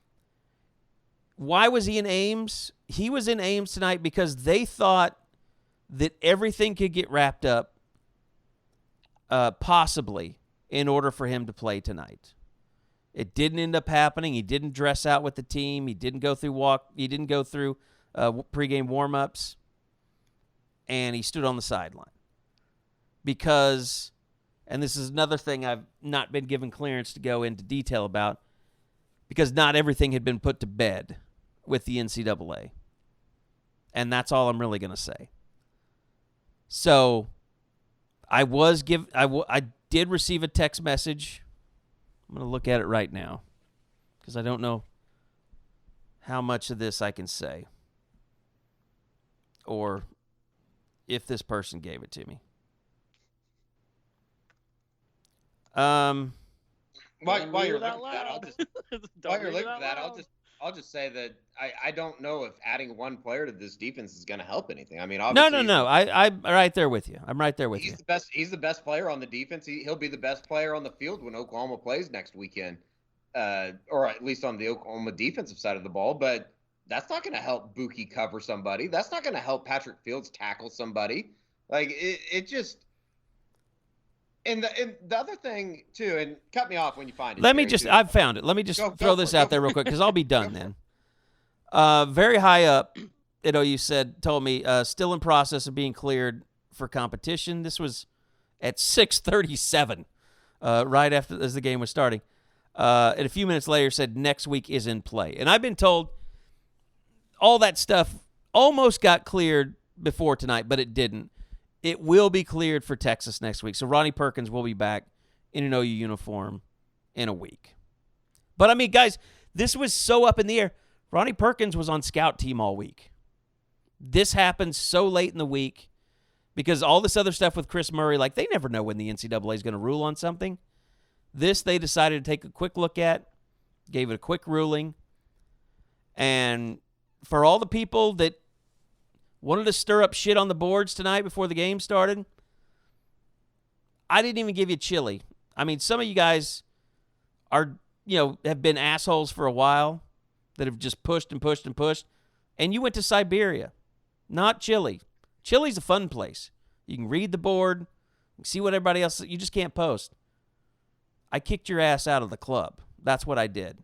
Speaker 1: why was he in Ames? He was in Ames tonight because they thought that everything could get wrapped up possibly in order for him to play tonight. It didn't end up happening. He didn't dress out with the team. He didn't go through pregame warm-ups, and he stood on the sideline. Because, and this is another thing I've not been given clearance to go into detail about, because not everything had been put to bed with the NCAA. And that's all I'm really going to say. So I did receive a text message. I'm going to look at it right now because I don't know how much of this I can say or if this person gave it to me.
Speaker 2: While you're looking at that, I'll just say that I don't know if adding one player to this defense is going to help anything. I mean, obviously,
Speaker 1: no. I'm right there with you. I'm right there with you.
Speaker 2: He's the best player on the defense. He'll be the best player on the field when Oklahoma plays next weekend, or at least on the Oklahoma defensive side of the ball. But that's not going to help Buki cover somebody. That's not going to help Patrick Fields tackle somebody. Like it just. And the other thing, too, and cut me off when you find it.
Speaker 1: I've found it. Let me just throw this out there real quick because I'll be done then. Very high up, you told me, still in process of being cleared for competition. This was at 6:37, right as the game was starting. And a few minutes later said next week is in play. And I've been told all that stuff almost got cleared before tonight, but it didn't. It will be cleared for Texas next week. So Ronnie Perkins will be back in an OU uniform in a week. But, I mean, guys, this was so up in the air. Ronnie Perkins was on scout team all week. This happened so late in the week because all this other stuff with Chris Murray, like they never know when the NCAA is going to rule on something. This they decided to take a quick look at, gave it a quick ruling. And for all the people that wanted to stir up shit on the boards tonight before the game started, I didn't even give you chili. I mean, some of you guys are, have been assholes for a while that have just pushed and pushed and pushed, and you went to Siberia, not Chile. Chile's a fun place. You can read the board, see what everybody else, you just can't post. I kicked your ass out of the club. That's what I did.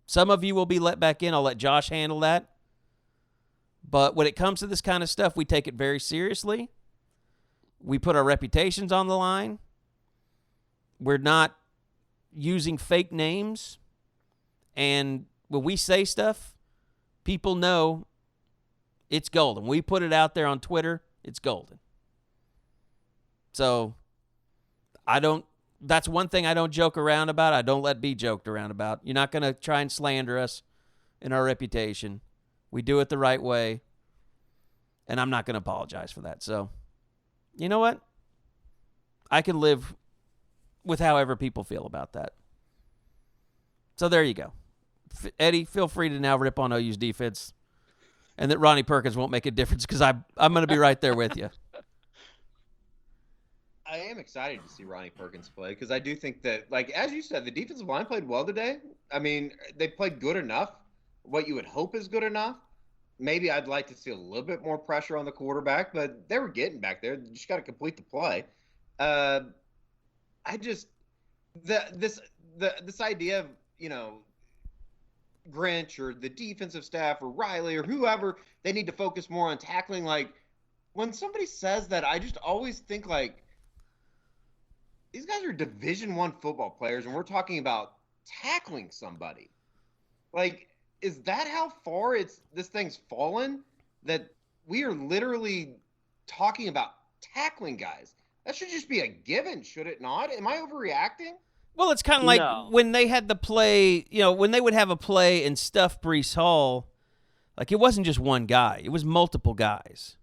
Speaker 1: Some of you will be let back in. I'll let Josh handle that. But when it comes to this kind of stuff, we take it very seriously. We put our reputations on the line. We're not using fake names, and when we say stuff, people know it's golden. We put it out there on Twitter, it's golden. So that's one thing I don't joke around about. I don't let be joked around about. You're not going to try and slander us in our reputation. We do it the right way, and I'm not going to apologize for that. So, you know what? I can live with however people feel about that. So there you go. Eddie, feel free to now rip on OU's defense, and that Ronnie Perkins won't make a difference because I'm going to be right there with you.
Speaker 2: I am excited to see Ronnie Perkins play because I do think that, like, as you said, the defensive line played well today. I mean, they played good enough. What you would hope is good enough. Maybe I'd like to see a little bit more pressure on the quarterback, but they were getting back there. You just got to complete the play. This idea of, you know, Grinch or the defensive staff or Riley or whoever, they need to focus more on tackling. Like, when somebody says that, I just always think, like, these guys are Division I football players, and we're talking about tackling somebody. Like, is that how far this thing's fallen? That we are literally talking about tackling guys. That should just be a given, should it not? Am I overreacting?
Speaker 1: Well, it's kind of like when they had the play, you know, when they would have a play and stuff Breece Hall, like it wasn't just one guy. It was multiple guys.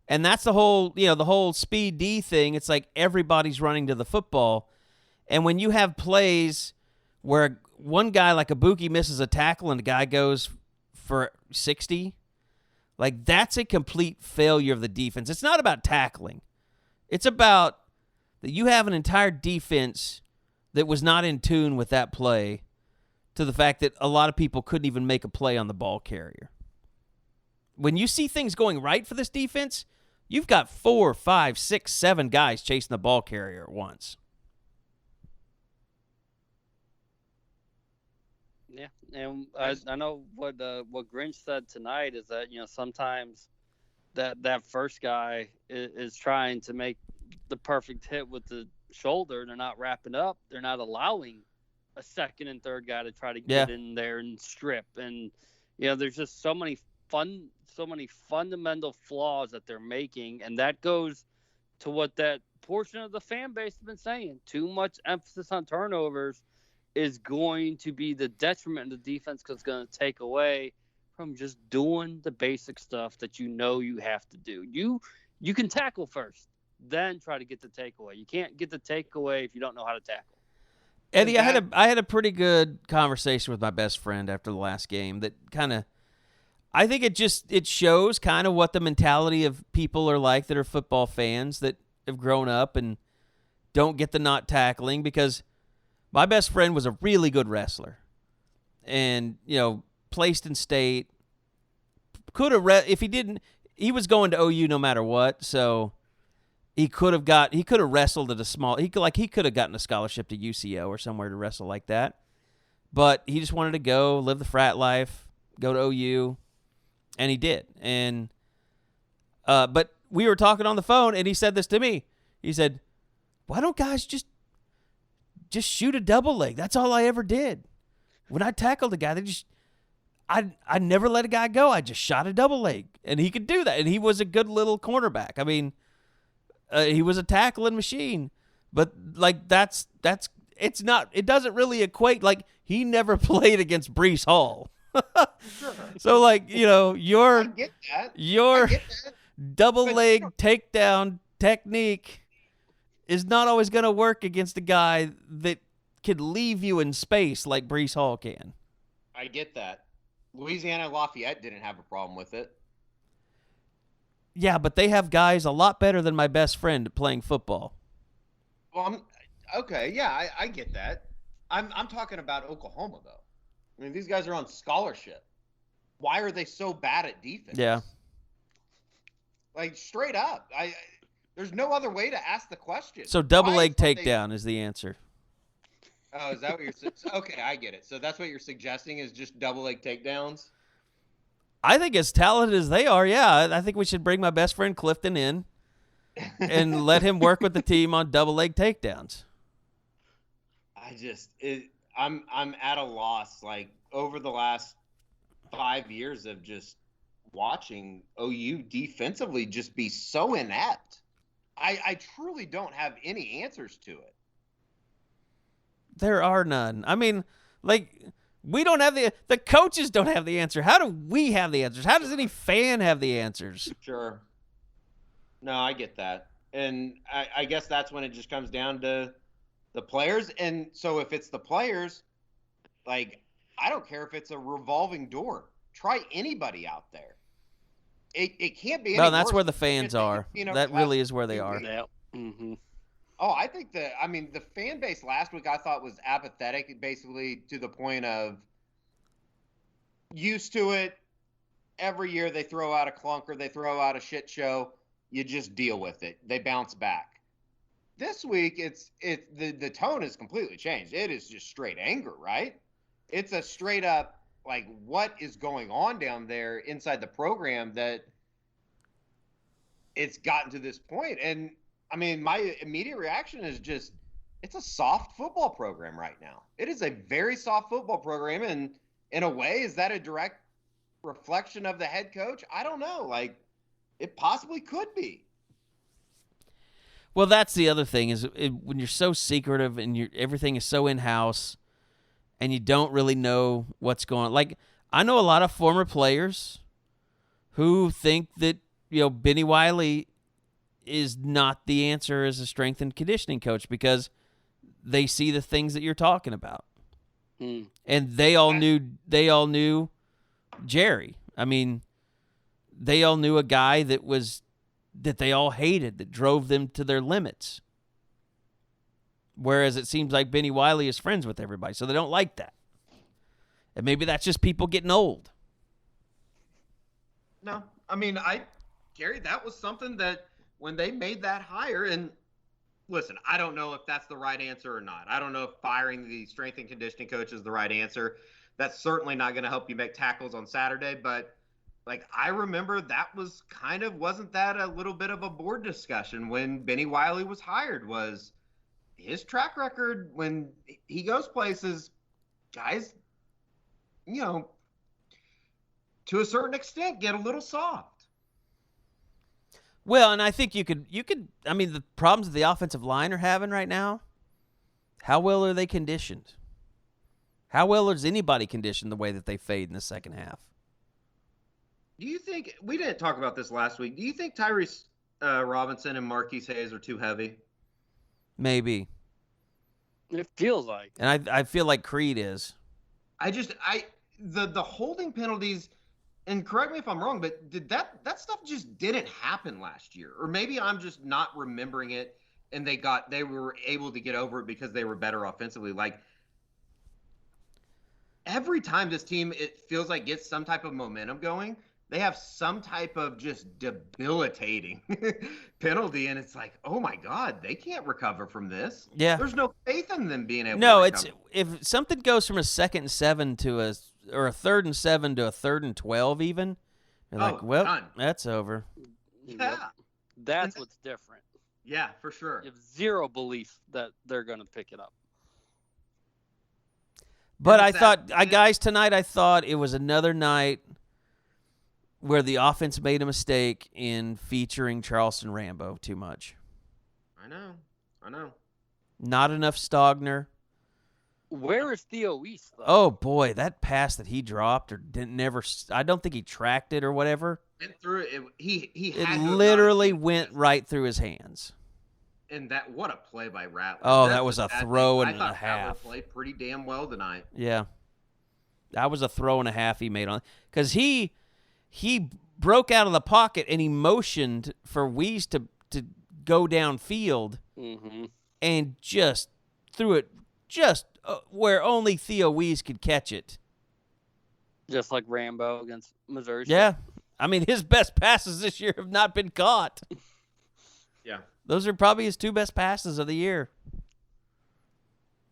Speaker 1: And that's the whole speed D thing. It's like everybody's running to the football. And when you have plays where one guy like Ibuki misses a tackle and the guy goes for 60, like that's a complete failure of the defense. It's not about tackling. It's about that you have an entire defense that was not in tune with that play to the fact that a lot of people couldn't even make a play on the ball carrier. When you see things going right for this defense, you've got 4, 5, 6, 7 guys chasing the ball carrier at once.
Speaker 3: Yeah, and I know what Grinch said tonight is that, you know, sometimes that first guy is trying to make the perfect hit with the shoulder. They're not wrapping up. They're not allowing a second and third guy to try to get in there and strip. And, you know, there's just so many fundamental flaws that they're making, and that goes to what that portion of the fan base has been saying. Too much emphasis on turnovers is going to be the detriment of the defense because it's going to take away from just doing the basic stuff that you know you have to do. You can tackle first, then try to get the takeaway. You can't get the takeaway if you don't know how to tackle.
Speaker 1: Eddie, I had a pretty good conversation with my best friend after the last game that kind of, I think it shows kind of what the mentality of people are like that are football fans that have grown up and don't get the not tackling, because my best friend was a really good wrestler and, you know, placed in state. Could have if he didn't, he was going to OU no matter what, so he could have wrestled at a small, he could have gotten a scholarship to UCO or somewhere to wrestle like that. But he just wanted to go live the frat life, go to OU, and he did. And but we were talking on the phone, and he said this to me. He said, "Why don't guys just shoot a double leg? That's all I ever did. When I tackled a guy, I never let a guy go. I just shot a double leg." And he could do that. And he was a good little cornerback. I mean, he was a tackling machine. But, like, it's not, it doesn't really equate. Like, he never played against Breece Hall.
Speaker 2: Sure.
Speaker 1: So, like, you know, your
Speaker 2: I get that.
Speaker 1: double leg takedown technique is not always going to work against a guy that could leave you in space like Breece Hall can.
Speaker 2: I get that. Louisiana Lafayette didn't have a problem with it.
Speaker 1: Yeah, but they have guys a lot better than my best friend at playing football.
Speaker 2: Well, okay, yeah, I get that. I'm talking about Oklahoma, though. I mean, these guys are on scholarship. Why are they so bad at defense?
Speaker 1: Yeah.
Speaker 2: Like, straight up. There's no other way to ask the question.
Speaker 1: So double leg takedown is the answer.
Speaker 2: Oh, is that what you're saying? Okay, I get it. So that's what you're suggesting is just double leg takedowns?
Speaker 1: I think as talented as they are, yeah, I think we should bring my best friend Clifton in and let him work with the team on double leg takedowns.
Speaker 2: I'm at a loss. Like over the last 5 years of just watching OU defensively just be so inept. I truly don't have any answers to it.
Speaker 1: There are none. I mean, like, we don't have the coaches don't have the answer. How do we have the answers? How does any fan have the answers?
Speaker 2: Sure. No, I get that. And I guess that's when it just comes down to the players. And so if it's the players, like, I don't care if it's a revolving door. Try anybody out there. It can't be any
Speaker 1: No, that's
Speaker 2: worse
Speaker 1: where the
Speaker 2: than
Speaker 1: fans are. That really is where they are.
Speaker 3: Yeah. Mm-hmm.
Speaker 2: Oh, I think the fan base last week I thought was apathetic, basically to the point of used to it. Every year they throw out a clunker, they throw out a shit show. You just deal with it. They bounce back. This week, the tone has completely changed. It is just straight anger, right? It's a straight up, like, what is going on down there inside the program that it's gotten to this point. And, I mean, my immediate reaction is just, it's a soft football program right now. It is a very soft football program. And in a way, is that a direct reflection of the head coach? I don't know. Like, it possibly could be.
Speaker 1: Well, that's the other thing is when you're so secretive and everything is so in-house and you don't really know what's going on. Like, I know a lot of former players who think that, Benny Wiley is not the answer as a strength and conditioning coach because they see the things that you're talking about.
Speaker 3: Mm.
Speaker 1: And they all knew Jerry. I mean, they all knew a guy that they all hated, that drove them to their limits. Whereas it seems like Benny Wiley is friends with everybody, so they don't like that. And maybe that's just people getting old.
Speaker 2: No, I mean, Gary, that was something that when they made that hire, and listen, I don't know if that's the right answer or not. I don't know if firing the strength and conditioning coach is the right answer. That's certainly not going to help you make tackles on Saturday, but like, I remember that was wasn't that a little bit of a board discussion when Benny Wiley was hired? Was his track record when he goes places, guys, to a certain extent, get a little soft.
Speaker 1: Well, and I think you could, I mean, the problems that the offensive line are having right now, how well are they conditioned? How well is anybody conditioned the way that they fade in the second half?
Speaker 2: Do you think, we didn't talk about this last week, do you think Tyrese Robinson and Marquise Hayes are too heavy?
Speaker 1: Maybe.
Speaker 3: It feels like.
Speaker 1: And I feel like Creed is.
Speaker 2: The holding penalties, and correct me if I'm wrong, but did that stuff just didn't happen last year? Or maybe I'm just not remembering it and they were able to get over it because they were better offensively. Like, every time this team, it feels like gets some type of momentum going, they have some type of just debilitating penalty, and it's like, oh my God, they can't recover from this.
Speaker 1: Yeah.
Speaker 2: There's no faith in them being able
Speaker 1: to
Speaker 2: recover.
Speaker 1: If something goes from a 2nd and 7 to a 3rd and 7 to a 3rd and 12 even, you're like, well, done. That's over.
Speaker 2: Yeah.
Speaker 3: That's what's different.
Speaker 2: Yeah, for sure.
Speaker 3: You have zero belief that they're going to pick it up.
Speaker 1: But guys, tonight I thought it was another night where the offense made a mistake in featuring Charleston Rambo too much.
Speaker 2: I know.
Speaker 1: Not enough Stogner.
Speaker 3: Where is Theo East, though?
Speaker 1: Oh, boy, that pass that he dropped I don't think he tracked it or whatever.
Speaker 2: Went through it.
Speaker 1: It literally went right through his hands.
Speaker 2: And what a play by Rattler.
Speaker 1: Oh, that was a throw and a half.
Speaker 2: Rattler played pretty damn well tonight.
Speaker 1: Yeah. That was a throw and a half he made on. Because he broke out of the pocket and he motioned for Weiss to go downfield and just threw it where only Theo Weiss could catch it.
Speaker 3: Just like Rambo against Missouri.
Speaker 1: Yeah. I mean, his best passes this year have not been caught.
Speaker 2: Yeah.
Speaker 1: Those are probably his 2 best passes of the year.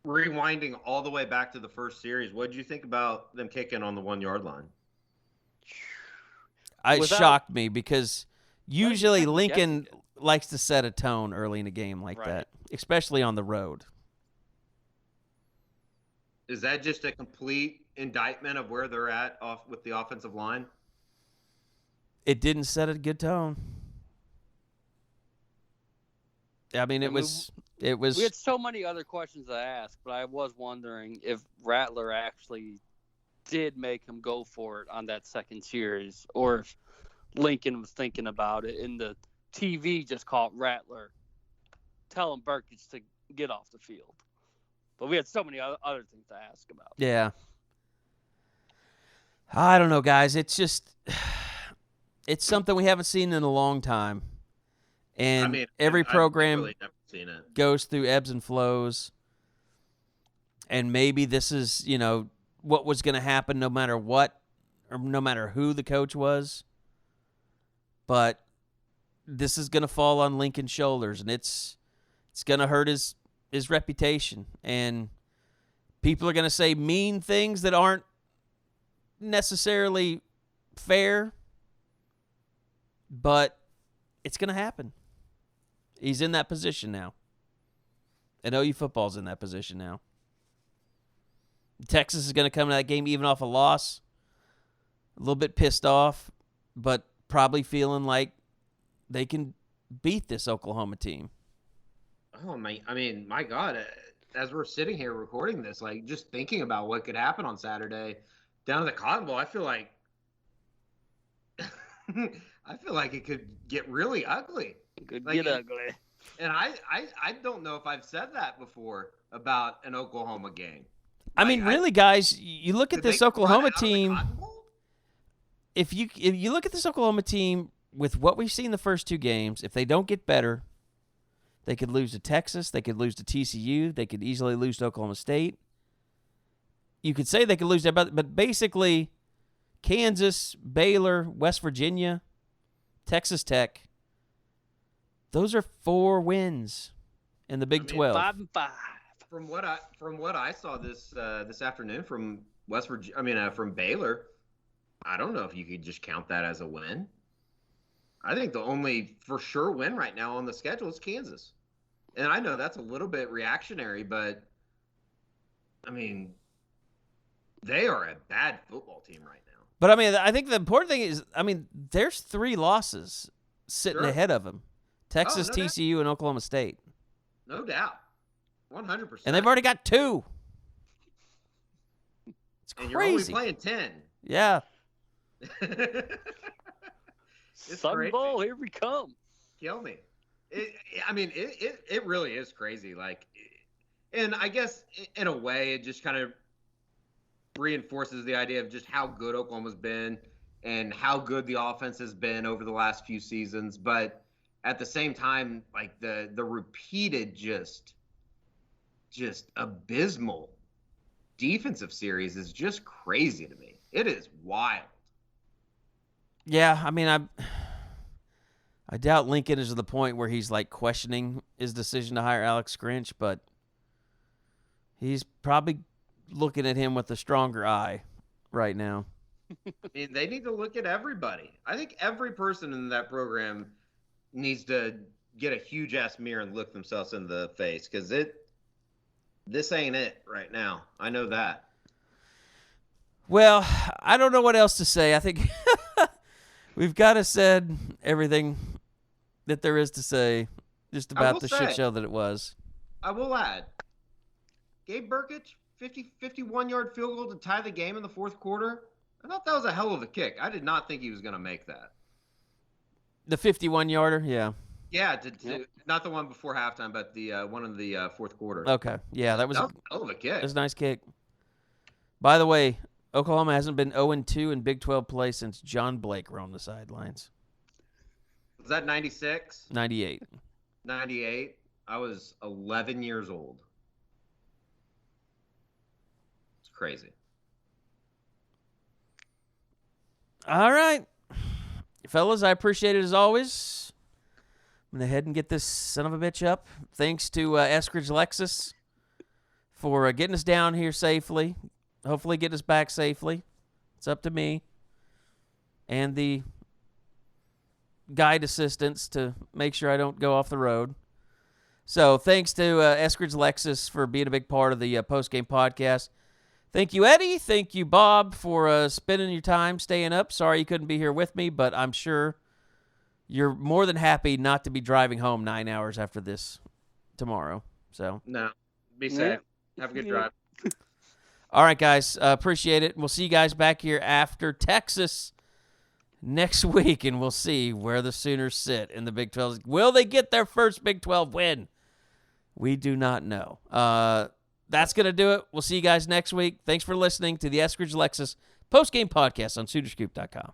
Speaker 2: Rewinding all the way back to the first series, what did you think about them kicking on the 1-yard line?
Speaker 1: It shocked me because usually Lincoln likes to set a tone early in a game like that, especially on the road.
Speaker 2: Is that just a complete indictment of where they're at off with the offensive line?
Speaker 1: It didn't set a good tone. I mean, it was.
Speaker 3: We had so many other questions to ask, but I was wondering if Rattler actually did make him go for it on that second series, or if Lincoln was thinking about it and the TV just called Rattler telling Burkett to get off the field. But we had so many other things to ask about.
Speaker 1: Yeah. I don't know, guys. It's just it's something we haven't seen in a long time. And every program
Speaker 2: really never seen it.
Speaker 1: Goes through ebbs and flows. And maybe this is, what was going to happen no matter what, or no matter who the coach was. But this is going to fall on Lincoln's shoulders, and it's going to hurt his reputation. And people are going to say mean things that aren't necessarily fair, but it's going to happen. He's in that position now. And OU football's in that position now. Texas is going to come to that game even off a loss, a little bit pissed off, but probably feeling like they can beat this Oklahoma team.
Speaker 2: Oh, my God. As we're sitting here recording this, like, just thinking about what could happen on Saturday down at the Cotton Bowl, I feel like it could get really ugly.
Speaker 3: It could get ugly.
Speaker 2: And I don't know if I've said that before about an Oklahoma game.
Speaker 1: I mean, really, guys, you look at this Oklahoma team. If you look at this Oklahoma team with what we've seen the first two games, if they don't get better, they could lose to Texas. They could lose to TCU. They could easily lose to Oklahoma State. You could say they could lose that, but basically, Kansas, Baylor, West Virginia, Texas Tech. Those are 4 wins in the Big 12.
Speaker 3: 5-5.
Speaker 2: From what I saw this afternoon from from Baylor, I don't know if you could just count that as a win. I think the only for sure win right now on the schedule is Kansas. And I know that's a little bit reactionary, but I mean, they are a bad football team right now.
Speaker 1: But I think the important thing is, there's 3 losses sitting ahead of them. Texas, TCU, and Oklahoma State.
Speaker 2: No doubt. 100%.
Speaker 1: And they've already got 2. It's crazy.
Speaker 2: And you're only playing 10.
Speaker 1: Yeah.
Speaker 3: Sun Bowl, here we come.
Speaker 2: Kill me. It really is crazy. And I guess in a way, it just kind of reinforces the idea of just how good Oklahoma's been and how good the offense has been over the last few seasons. But at the same time, like the repeated just abysmal defensive series is just crazy to me. It is wild.
Speaker 1: Yeah, I doubt Lincoln is to the point where he's like questioning his decision to hire Alex Grinch, but he's probably looking at him with a stronger eye right now.
Speaker 2: They need to look at everybody. I think every person in that program needs to get a huge ass mirror and look themselves in the face, because this ain't it right now. I know that.
Speaker 1: Well, I don't know what else to say. I think we've got to said everything that there is to say just about the shit show that it was.
Speaker 2: I will add, Gabe Burkett, 51-yard field goal to tie the game in the fourth quarter. I thought that was a hell of a kick. I did not think he was going to make that.
Speaker 1: The 51-yarder, yeah.
Speaker 2: Yeah, not the one before halftime, but the one in the fourth quarter.
Speaker 1: Okay, yeah, that was
Speaker 2: a hell of a kick.
Speaker 1: That was a nice kick. By the way, Oklahoma hasn't been 0-2 in Big 12 play since John Blake roamed the sidelines.
Speaker 2: Was that 96?
Speaker 1: 98.
Speaker 2: 98. I was 11 years old. It's crazy.
Speaker 1: All right. Fellas, I appreciate it as always. I'm going to head and get this son of a bitch up. Thanks to Eskridge Lexus for getting us down here safely. Hopefully getting us back safely. It's up to me and the guide assistants to make sure I don't go off the road. So thanks to Eskridge Lexus for being a big part of the post-game podcast. Thank you, Eddie. Thank you, Bob, for spending your time, staying up. Sorry you couldn't be here with me, but I'm sure you're more than happy not to be driving home 9 hours after this tomorrow. So
Speaker 4: No, be safe. Have a good drive.
Speaker 1: All right, guys. Appreciate it. We'll see you guys back here after Texas next week, and we'll see where the Sooners sit in the Big 12. Will they get their first Big 12 win? We do not know. That's going to do it. We'll see you guys next week. Thanks for listening to the Eskridge Lexus postgame podcast on SoonersScoop.com.